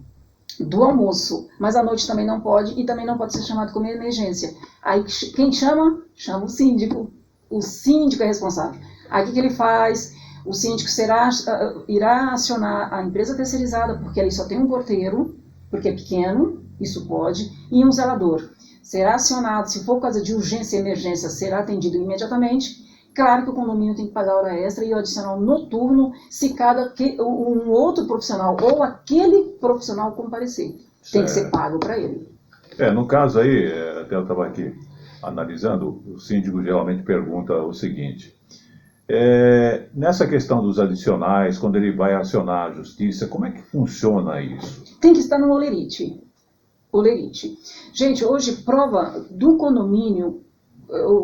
Speaker 3: do almoço, mas à noite também não pode, e também não pode ser chamado como emergência. Aí quem chama? Chama o síndico. O síndico é responsável. Aí o que ele faz? O síndico irá acionar a empresa terceirizada, porque ali só tem um porteiro, porque é pequeno, isso pode, e um zelador. Será acionado, se for causa de urgência e emergência, será atendido imediatamente. Claro que o condomínio tem que pagar hora extra e o adicional noturno se um outro profissional ou aquele profissional comparecer. Tem que ser pago para ele.
Speaker 2: No caso aí, até eu estava aqui analisando, o síndico geralmente pergunta o seguinte. Nessa questão dos adicionais, quando ele vai acionar a justiça, como é que funciona isso?
Speaker 3: Tem que estar no olerite. Gente, hoje prova do condomínio,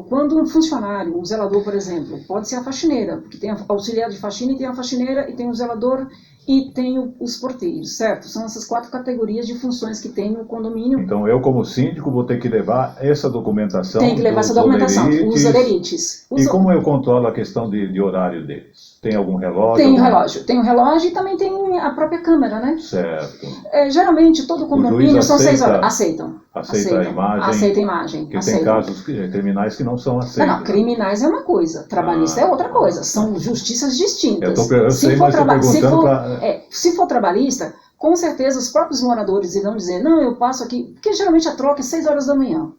Speaker 3: quando um funcionário, um zelador, por exemplo, pode ser a faxineira, porque tem auxiliar de faxina e tem a faxineira e tem o zelador e tem os porteiros, certo? São essas 4 categorias de funções que tem no condomínio.
Speaker 2: Então eu, como síndico, vou ter que levar essa documentação.
Speaker 3: Tem que levar essa documentação, os olerites.
Speaker 2: E como eu controlo a questão de horário deles? Tem algum relógio?
Speaker 3: Tem um relógio e também tem a própria câmera, né?
Speaker 2: Certo.
Speaker 3: Geralmente todo condomínio são 6 horas. Aceitam a imagem? Aceita a imagem.
Speaker 2: Porque tem casos criminais que não são aceitos.
Speaker 3: Não, criminais é uma coisa, trabalhista é outra coisa. São justiças distintas.
Speaker 2: Eu sei, mas estou perguntando para...
Speaker 3: Se for trabalhista, com certeza os próprios moradores irão dizer, não, eu passo aqui, porque geralmente a troca é 6 horas da manhã.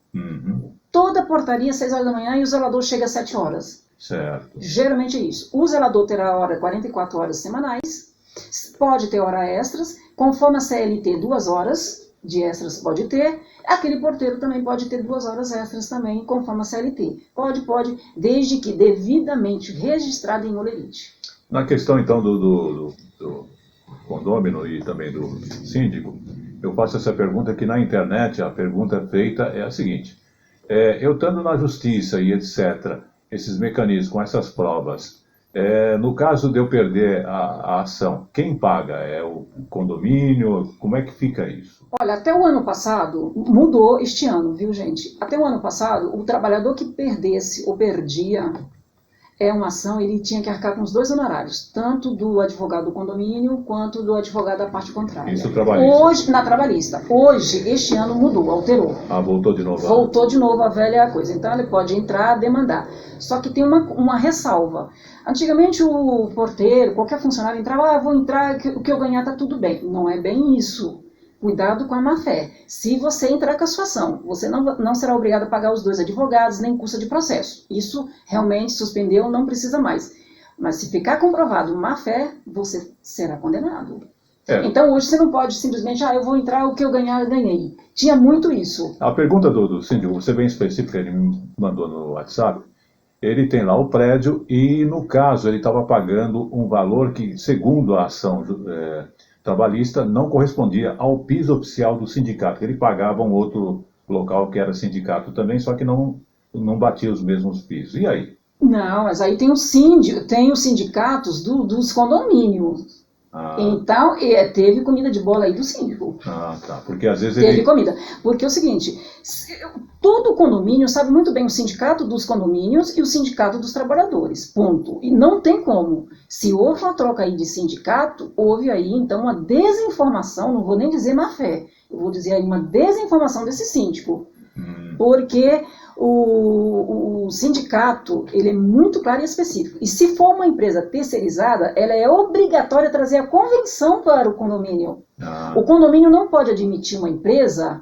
Speaker 3: Toda portaria é 6 horas da manhã e o zelador chega às 7 horas.
Speaker 2: Certo.
Speaker 3: Geralmente é isso. O zelador terá 44 horas semanais, pode ter hora extras, conforme a CLT 2 horas de extras pode ter, aquele porteiro também pode ter 2 horas extras também, conforme a CLT. Pode, desde que devidamente registrado em olerite.
Speaker 2: Na questão, então, do condômino e também do síndico, eu faço essa pergunta que na internet a pergunta feita é a seguinte: eu estando na justiça e etc., esses mecanismos com essas provas, no caso de eu perder a ação, quem paga? É o condomínio? Como é que fica isso?
Speaker 3: Olha, até o ano passado, mudou este ano, viu, gente? Até o ano passado, o trabalhador que perdesse ou perdia uma ação, ele tinha que arcar com os 2 honorários, tanto do advogado do condomínio, quanto do advogado da parte contrária.
Speaker 2: Isso trabalhista?
Speaker 3: Hoje, na trabalhista. Hoje, este ano mudou, alterou.
Speaker 2: Voltou de novo?
Speaker 3: Voltou de novo a velha coisa. Então, ele pode entrar, demandar. Só que tem uma ressalva. Antigamente, o porteiro, qualquer funcionário entrava, vou entrar, o que eu ganhar tá tudo bem. Não é bem isso. Cuidado com a má-fé. Se você entrar com a sua ação, você não será obrigado a pagar os 2 advogados, nem custo de processo. Isso realmente suspendeu, não precisa mais. Mas se ficar comprovado má-fé, você será condenado. Então hoje você não pode simplesmente, eu vou entrar, o que eu ganhar, eu ganhei. Tinha muito isso.
Speaker 2: A pergunta do síndico, você bem específica, ele me mandou no WhatsApp, ele tem lá o prédio e, no caso, ele estava pagando um valor que, segundo a ação trabalhista, não correspondia ao piso oficial do sindicato. Ele pagava um outro local que era sindicato também, só que não batia os mesmos pisos. E aí?
Speaker 3: Não, mas aí tem os sindicatos dos condomínios. Então, teve comida de bola aí do síndico.
Speaker 2: Tá. Porque às vezes
Speaker 3: teve comida. Porque é o seguinte, todo condomínio sabe muito bem o sindicato dos condomínios e o sindicato dos trabalhadores. Ponto. E não tem como. Se houve uma troca aí de sindicato, houve aí, então, uma desinformação, não vou nem dizer má fé, eu vou dizer aí uma desinformação desse síndico. Porque o sindicato, ele é muito claro e específico. E se for uma empresa terceirizada, ela é obrigatória a trazer a convenção para o condomínio. O condomínio não pode admitir uma empresa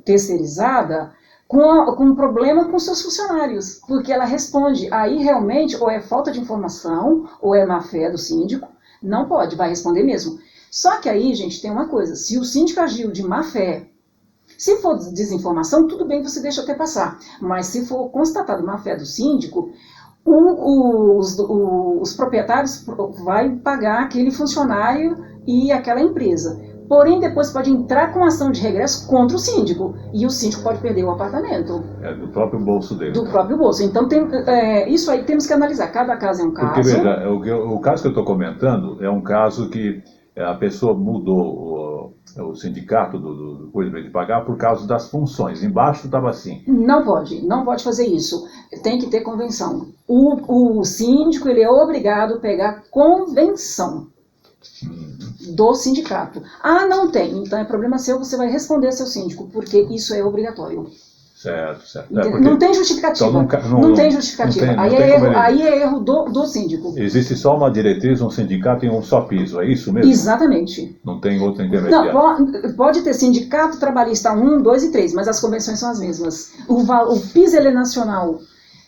Speaker 3: terceirizada com um problema com seus funcionários, porque ela responde, aí realmente ou é falta de informação, ou é má-fé do síndico, não pode, vai responder mesmo. Só que aí, gente, tem uma coisa, se o síndico agiu de má-fé, se for desinformação, tudo bem, você deixa até passar. Mas se for constatado má-fé do síndico, os proprietários vão pagar aquele funcionário e aquela empresa. Porém, depois pode entrar com ação de regresso contra o síndico. E o síndico pode perder o apartamento.
Speaker 2: Do próprio bolso dele.
Speaker 3: Do próprio bolso. Então, isso aí temos que analisar. Cada caso é um caso.
Speaker 2: Porque, veja, o caso que eu estou comentando é um caso que a pessoa mudou o sindicato do coisa de pagar por causa das funções. Embaixo estava assim.
Speaker 3: Não pode fazer isso. Tem que ter convenção. O síndico, ele é obrigado a pegar convenção do sindicato. Não tem. Então é problema seu, você vai responder ao seu síndico, porque isso é obrigatório.
Speaker 2: Certo.
Speaker 3: Não tem justificativa. Então não tem justificativa. Aí é erro do síndico.
Speaker 2: Existe só uma diretriz, um sindicato e um só piso, é isso mesmo?
Speaker 3: Exatamente.
Speaker 2: Não tem outro intermediário?
Speaker 3: Não, pode ter sindicato trabalhista 1, 2 e 3, mas as convenções são as mesmas. O piso ele é nacional.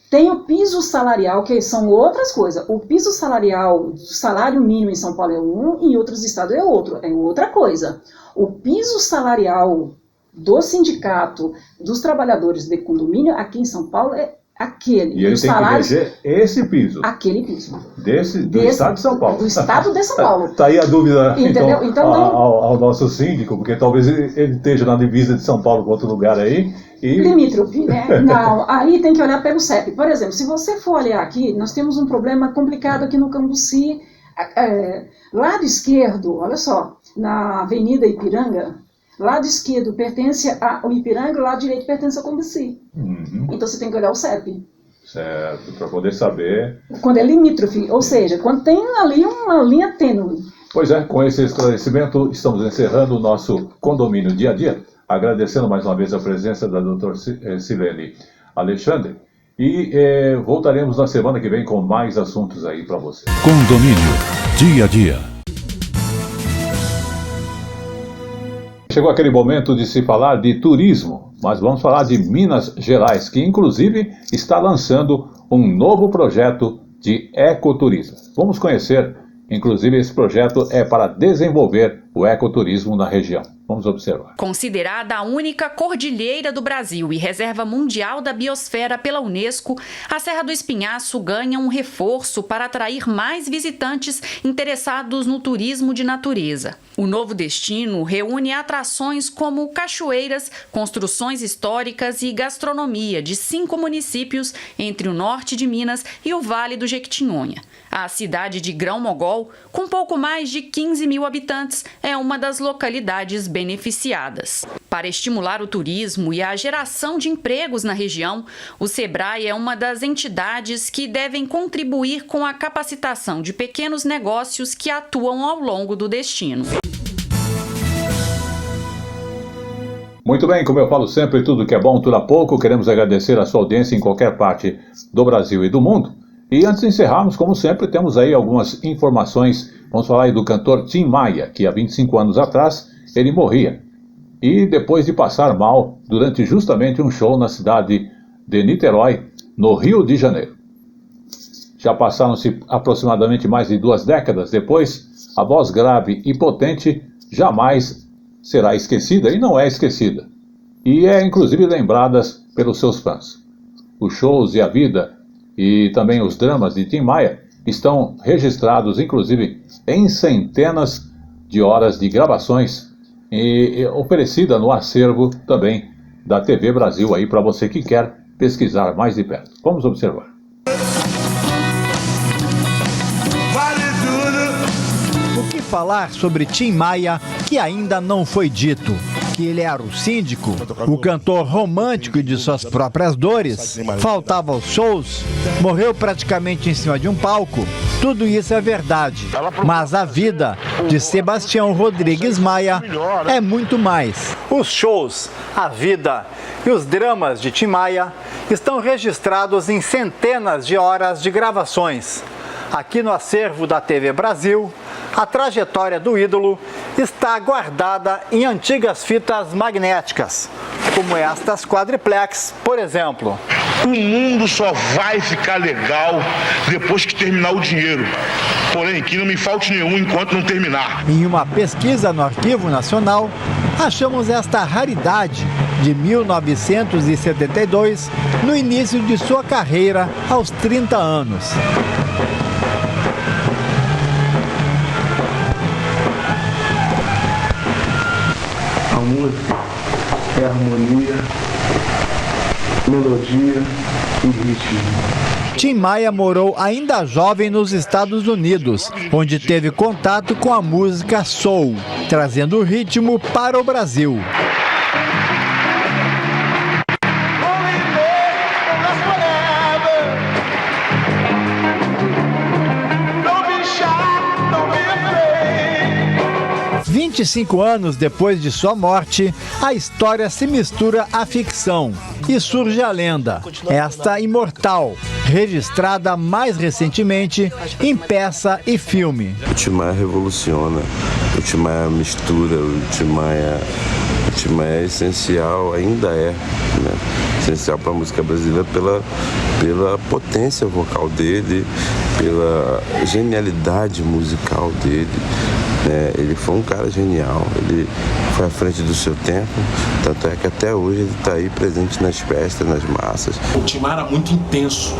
Speaker 3: Tem o piso salarial, que são outras coisas. O piso salarial, o salário mínimo em São Paulo é um, em outros estados é outro. É outra coisa. O piso salarial do sindicato dos trabalhadores de condomínio aqui em São Paulo é aquele.
Speaker 2: E ele tem que eleger esse piso.
Speaker 3: Aquele piso.
Speaker 2: Do estado de São Paulo.
Speaker 3: Do estado de São Paulo.
Speaker 2: Está aí a dúvida,
Speaker 3: então
Speaker 2: ao nosso síndico, porque talvez ele esteja na divisa de São Paulo com outro lugar aí.
Speaker 3: Limítrofe, né? Não, aí tem que olhar pelo CEP. Por exemplo, se você for olhar aqui, nós temos um problema complicado aqui no Cambuci. Lado esquerdo, olha só, na Avenida Ipiranga, lado esquerdo pertence ao Ipiranga, o lado direito pertence ao Cambuci. Então você tem que olhar o CEP.
Speaker 2: Certo, para poder saber.
Speaker 3: Quando é limítrofe, ou seja, quando tem ali uma linha tênue.
Speaker 2: Pois é, com esse esclarecimento, estamos encerrando o nosso condomínio dia a dia, agradecendo mais uma vez a presença da doutora Silene Alexandre. E voltaremos na semana que vem com mais assuntos aí para você.
Speaker 1: Condomínio, dia a dia.
Speaker 2: Chegou aquele momento de se falar de turismo, mas vamos falar de Minas Gerais, que inclusive está lançando um novo projeto de ecoturismo. Vamos conhecer, inclusive esse projeto é para desenvolver o ecoturismo na região. Vamos observar.
Speaker 10: Considerada a única cordilheira do Brasil e reserva mundial da biosfera pela Unesco, a Serra do Espinhaço ganha um reforço para atrair mais visitantes interessados no turismo de natureza. O novo destino reúne atrações como cachoeiras, construções históricas e gastronomia de 5 municípios entre o norte de Minas e o Vale do Jequitinhonha. A cidade de Grão-Mogol, com pouco mais de 15 mil habitantes, é uma das localidades beneficiadas. Para estimular o turismo e a geração de empregos na região, o SEBRAE é uma das entidades que devem contribuir com a capacitação de pequenos negócios que atuam ao longo do destino.
Speaker 2: Muito bem, como eu falo sempre, tudo que é bom dura pouco. Queremos agradecer a sua audiência em qualquer parte do Brasil e do mundo. E antes de encerrarmos, como sempre, temos aí algumas informações. Vamos falar aí do cantor Tim Maia, que há 25 anos atrás ele morria. E depois de passar mal durante justamente um show na cidade de Niterói, no Rio de Janeiro. Já passaram-se aproximadamente mais de 2 décadas depois, a voz grave e potente jamais será esquecida e não é esquecida. E é inclusive lembrada pelos seus fãs. Os shows e a vida e também os dramas de Tim Maia estão registrados, inclusive, em centenas de horas de gravações e oferecida no acervo também da TV Brasil aí para você que quer pesquisar mais de perto. Vamos observar.
Speaker 12: O que falar sobre Tim Maia que ainda não foi dito? Que ele era o síndico, o cantor romântico e de suas próprias dores, faltava aos shows, morreu praticamente em cima de um palco. Tudo isso é verdade, mas a vida de Sebastião Rodrigues Maia é muito mais. Os shows, a vida e os dramas de Tim Maia estão registrados em centenas de horas de gravações. Aqui no acervo da TV Brasil, a trajetória do ídolo está guardada em antigas fitas magnéticas, como estas quadriplex, por exemplo.
Speaker 13: O mundo só vai ficar legal depois que terminar o dinheiro. Porém, que não me falte nenhum enquanto não terminar.
Speaker 12: Em uma pesquisa no Arquivo Nacional, achamos esta raridade de 1972, no início de sua carreira, aos 30 anos.
Speaker 24: A música é harmonia, melodia e ritmo.
Speaker 12: Tim Maia morou ainda jovem nos Estados Unidos, onde teve contato com a música soul, trazendo o ritmo para o Brasil. Há 25 anos depois de sua morte, a história se mistura à ficção e surge a lenda, esta imortal, registrada mais recentemente em peça e filme.
Speaker 25: O Tim Maia revoluciona, o Tim Maia mistura, o Tim Maia é essencial, ainda é, né? Essencial para a música brasileira pela potência vocal dele, pela genialidade musical dele. Ele foi um cara genial, ele foi à frente do seu tempo, tanto é que até hoje ele está aí presente nas festas, nas massas.
Speaker 26: O Tim Maia era muito intenso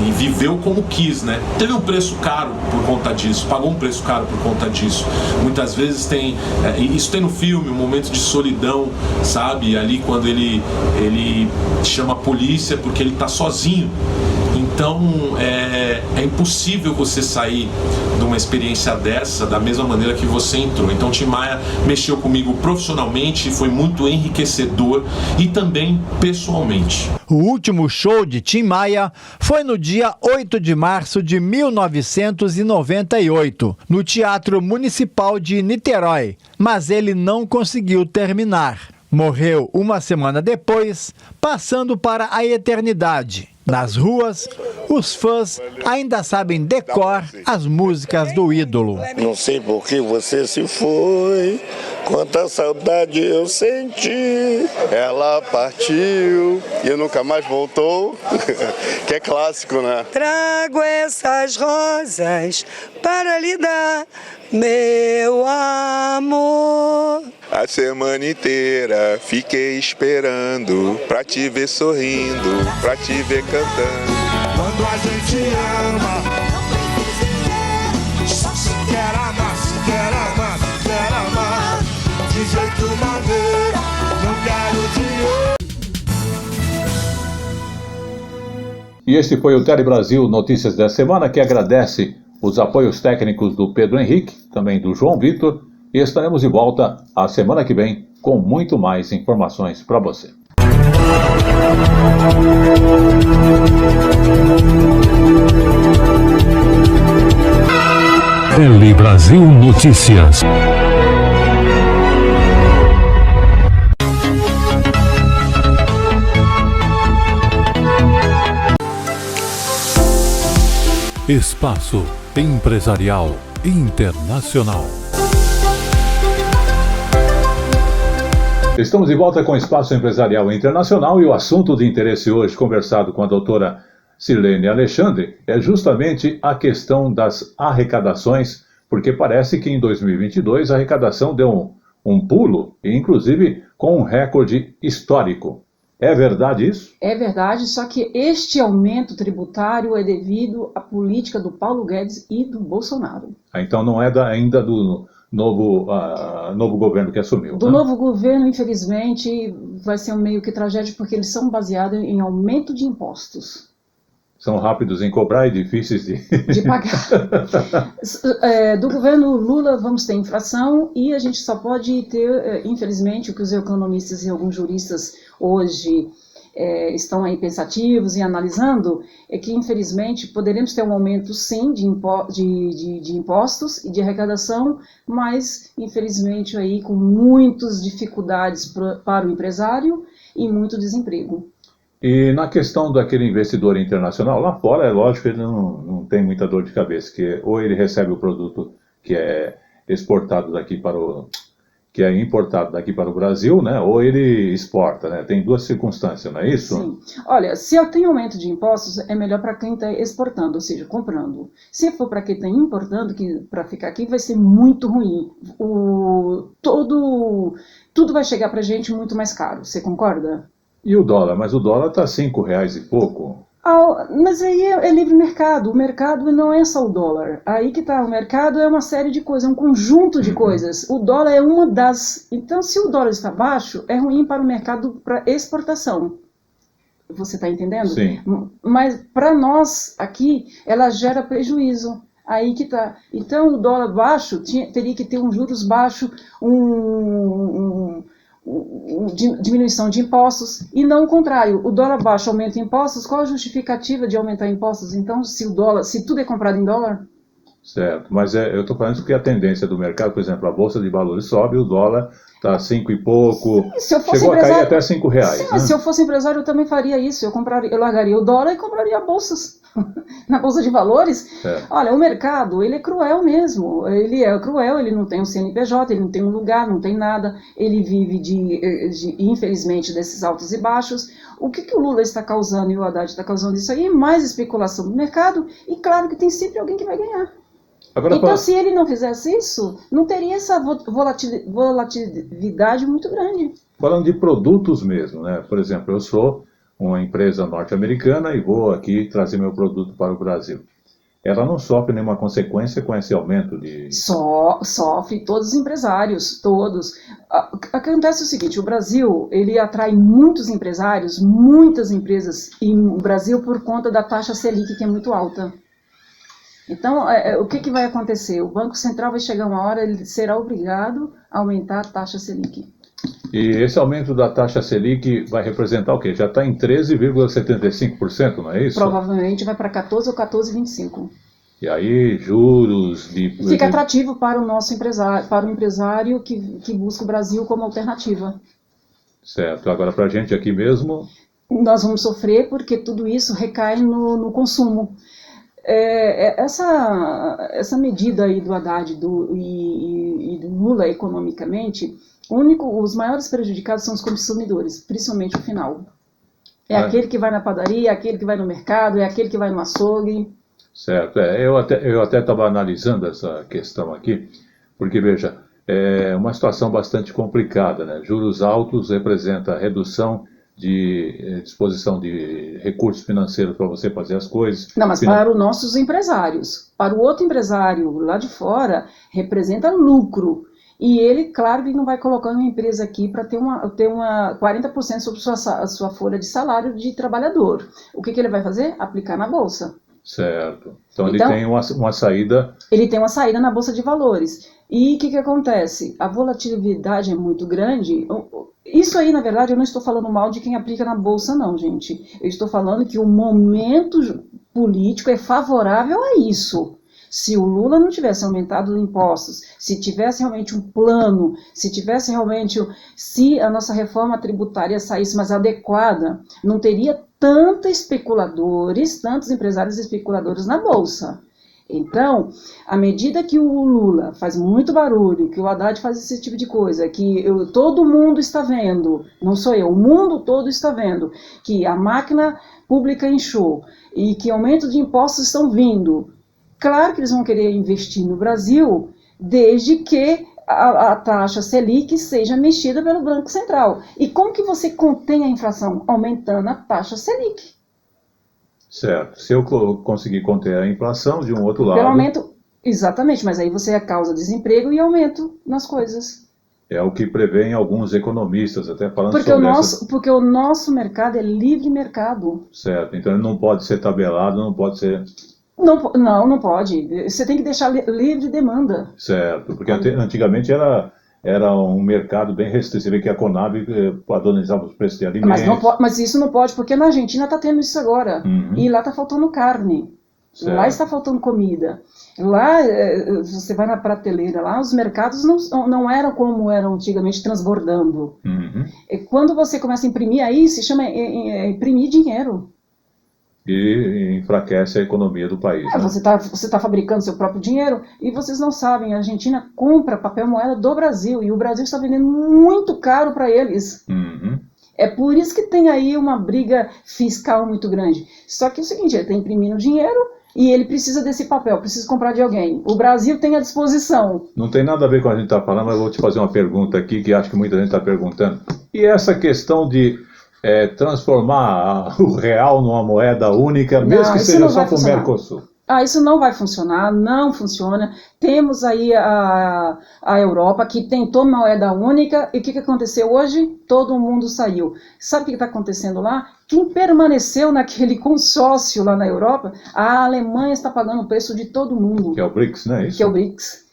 Speaker 26: e viveu como quis, né? Teve um preço caro por conta disso, pagou um preço caro por conta disso. Muitas vezes tem, isso tem no filme, um momento de solidão, sabe? Ali quando ele chama a polícia porque ele está sozinho. Então é impossível você sair de uma experiência dessa da mesma maneira que você entrou. Então Tim Maia mexeu comigo profissionalmente, foi muito enriquecedor e também pessoalmente.
Speaker 12: O último show de Tim Maia foi no dia 8 de março de 1998, no Teatro Municipal de Niterói, mas ele não conseguiu terminar. Morreu uma semana depois, passando para a eternidade. Nas ruas, os fãs ainda sabem decor as músicas do ídolo.
Speaker 13: Não sei por que você se foi, quanta saudade eu senti.
Speaker 27: Ela partiu e nunca mais voltou, que é clássico, né?
Speaker 28: Trago essas rosas para lhe dar, meu amor.
Speaker 4: A semana inteira fiquei esperando pra te ver sorrindo, pra te ver cantando.
Speaker 11: Quando a gente ama, só se quer amar, se quer amar, se quer amar, de jeito maneiro, não quero dinheiro.
Speaker 2: E este foi o Tele Brasil Notícias da Semana, que agradece os apoios técnicos do Pedro Henrique, também do João Vitor, e estaremos de volta a semana que vem com muito mais informações para você.
Speaker 1: Tele Brasil Notícias. Espaço Empresarial Internacional.
Speaker 2: Estamos de volta com o Espaço Empresarial Internacional e o assunto de interesse hoje, conversado com a doutora Sirlene Alexandre, é justamente a questão das arrecadações, porque parece que em 2022 a arrecadação deu um pulo, inclusive com um recorde histórico. É verdade isso?
Speaker 14: É verdade, só que este aumento tributário é devido à política do Paulo Guedes e do Bolsonaro.
Speaker 2: Então não é ainda do novo governo que assumiu.
Speaker 14: Do novo governo, infelizmente, vai ser um meio que tragédia, porque eles são baseados em aumento de impostos.
Speaker 2: São rápidos em cobrar e difíceis de
Speaker 14: pagar. Do governo Lula vamos ter inflação e a gente só pode ter, infelizmente, o que os economistas e alguns juristas hoje estão aí pensativos e analisando, é que infelizmente poderemos ter um aumento sim de impostos e de arrecadação, mas infelizmente aí com muitas dificuldades para o empresário e muito desemprego.
Speaker 2: E na questão daquele investidor internacional, lá fora, é lógico que ele não tem muita dor de cabeça, que ou ele recebe o produto que é exportado daqui que é importado daqui para o Brasil, né? Ou ele exporta, né? Tem duas circunstâncias, não é isso?
Speaker 14: Sim. Olha, se tem aumento de impostos, é melhor para quem está exportando, ou seja, comprando. Se for para quem está importando, que para ficar aqui vai ser muito ruim. Tudo vai chegar para a gente muito mais caro, você concorda?
Speaker 2: E o dólar? Mas o dólar está R$5 e pouco.
Speaker 14: Mas aí é livre mercado. O mercado não é só o dólar. Aí que está. O mercado é uma série de coisas, é um conjunto de coisas. O dólar é uma das. Então, se o dólar está baixo, é ruim para o mercado para exportação. Você está entendendo?
Speaker 2: Sim.
Speaker 14: Mas para nós aqui, ela gera prejuízo. Aí que está. Então, o dólar baixo teria que ter um juros baixo, diminuição de impostos, e não o contrário. O dólar baixo aumenta impostos, qual a justificativa de aumentar impostos? Então, se tudo é comprado em dólar?
Speaker 2: Certo, mas eu estou falando que a tendência do mercado, por exemplo, a Bolsa de Valores sobe, o dólar está 5 e pouco, chegou a cair até R$5.
Speaker 14: Sim,
Speaker 2: né?
Speaker 14: Mas se eu fosse empresário, eu também faria isso. Eu largaria o dólar e compraria bolsas. Na Bolsa de Valores, olha, o mercado, ele é cruel mesmo, ele é cruel, ele não tem um CNPJ, ele não tem um lugar, não tem nada, ele vive infelizmente, desses altos e baixos. O que o Lula está causando e o Haddad está causando isso aí? Mais especulação no mercado, e claro que tem sempre alguém que vai ganhar.
Speaker 2: Agora,
Speaker 14: então, se ele não fizesse isso, não teria essa volatilidade muito grande.
Speaker 2: Falando de produtos mesmo, né? Por exemplo, eu sou uma empresa norte-americana e vou aqui trazer meu produto para o Brasil. Ela não sofre nenhuma consequência com esse aumento de...
Speaker 14: Sofre, todos os empresários, todos. Acontece o seguinte, o Brasil, ele atrai muitos empresários, muitas empresas no Brasil por conta da taxa Selic, que é muito alta. Então, o que vai acontecer? O Banco Central vai chegar uma hora, ele será obrigado a aumentar a taxa Selic.
Speaker 2: E esse aumento da taxa Selic vai representar o quê? Já está em 13,75%, não é isso?
Speaker 14: Provavelmente vai para 14 ou 14,25%.
Speaker 2: E aí, juros...
Speaker 14: Fica atrativo para o nosso empresário, para o empresário que busca o Brasil como alternativa.
Speaker 2: Certo. Agora, para a gente aqui mesmo...
Speaker 14: Nós vamos sofrer porque tudo isso recai no consumo. Essa medida aí do Haddad e do Lula economicamente... Os maiores prejudicados são os consumidores, principalmente o final. Aquele que vai na padaria, aquele que vai no mercado, aquele que vai no açougue.
Speaker 2: Certo, eu até estava analisando essa questão aqui, porque veja, é uma situação bastante complicada, né? Juros altos representa redução de disposição de recursos financeiros para você fazer as coisas.
Speaker 14: Não, mas para os nossos empresários. Para o outro empresário lá de fora, representa lucro. E ele, claro, que não vai colocar uma empresa aqui para ter uma 40% sobre a sua folha de salário de trabalhador. O que ele vai fazer? Aplicar na Bolsa.
Speaker 2: Certo. Então ele tem uma saída...
Speaker 14: Ele tem uma saída na Bolsa de Valores. E o que acontece? A volatilidade é muito grande. Isso aí, na verdade, eu não estou falando mal de quem aplica na Bolsa, não, gente. Eu estou falando que o momento político é favorável a isso. Se o Lula não tivesse aumentado os impostos, se tivesse realmente um plano, se a nossa reforma tributária saísse mais adequada, não teria tantos empresários especuladores na Bolsa. Então, à medida que o Lula faz muito barulho, que o Haddad faz esse tipo de coisa, que todo mundo está vendo, não sou eu, o mundo todo está vendo, que a máquina pública inchou e que aumento de impostos estão vindo, claro que eles vão querer investir no Brasil, desde que a taxa Selic seja mexida pelo Banco Central. E como que você contém a inflação? Aumentando a taxa Selic.
Speaker 2: Certo. Se eu conseguir conter a inflação, de um outro lado...
Speaker 14: Pelo aumento, exatamente, mas aí você causa desemprego e aumento nas coisas.
Speaker 2: É o que prevêem alguns economistas, até falando
Speaker 14: porque o nosso mercado é livre mercado.
Speaker 2: Certo. Então ele não pode ser tabelado, não pode ser...
Speaker 14: Não pode. Você tem que deixar livre demanda.
Speaker 2: Certo, porque antigamente era um mercado bem restritivo, que a Conab padronizava os preços de alimentos.
Speaker 14: Mas isso não pode, porque na Argentina está tendo isso agora. Uhum. E lá está faltando carne. Certo. Lá está faltando comida. Lá, você vai na prateleira, lá os mercados não eram como eram antigamente, transbordando. Uhum. Quando você começa a imprimir, aí se chama imprimir dinheiro.
Speaker 2: E enfraquece a economia do país. Né?
Speaker 14: Você tá fabricando seu próprio dinheiro e vocês não sabem, a Argentina compra papel moeda do Brasil e o Brasil está vendendo muito caro para eles. Uhum. É por isso que tem aí uma briga fiscal muito grande. Só que é o seguinte, ele está imprimindo dinheiro e ele precisa desse papel, precisa comprar de alguém. O Brasil tem à disposição.
Speaker 2: Não tem nada a ver com o que a gente está falando, mas eu vou te fazer uma pergunta aqui que acho que muita gente está perguntando. E essa questão de transformar o real numa moeda única, mesmo que seja só para o Mercosul?
Speaker 14: Isso não vai funcionar, não funciona. Temos aí a Europa que tentou moeda única e o que aconteceu hoje? Todo mundo saiu. Sabe o que está acontecendo lá? Quem permaneceu naquele consórcio lá na Europa, a Alemanha está pagando o preço de todo mundo.
Speaker 2: Que é o BRICS, não é isso?
Speaker 14: Que é o BRICS.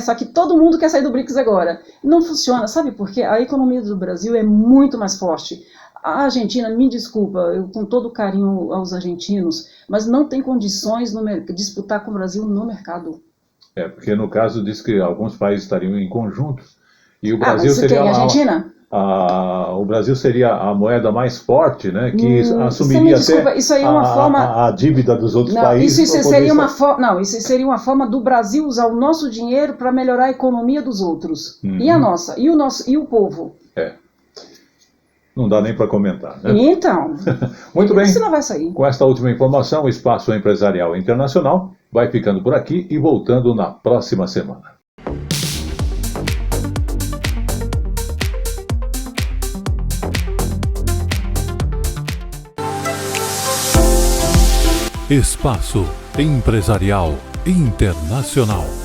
Speaker 14: Só que todo mundo quer sair do BRICS agora. Não funciona, sabe por quê? A economia do Brasil é muito mais forte. A Argentina, me desculpa, eu com todo carinho aos argentinos, mas não tem condições de disputar com o Brasil no mercado.
Speaker 2: Porque no caso diz que alguns países estariam em conjunto e o Brasil seria
Speaker 14: a Argentina?
Speaker 2: O Brasil seria a moeda mais forte, né? Que assumiria até
Speaker 14: isso aí é uma forma...
Speaker 2: a dívida dos outros países.
Speaker 14: Isso seria uma forma do Brasil usar o nosso dinheiro para melhorar a economia dos outros. Uhum. E a nossa, e o povo.
Speaker 2: Não dá nem para comentar, né?
Speaker 14: Então,
Speaker 2: muito bem.
Speaker 14: Isso não vai sair.
Speaker 2: Com esta última informação, o Espaço Empresarial Internacional vai ficando por aqui e voltando na próxima semana.
Speaker 1: Espaço Empresarial Internacional.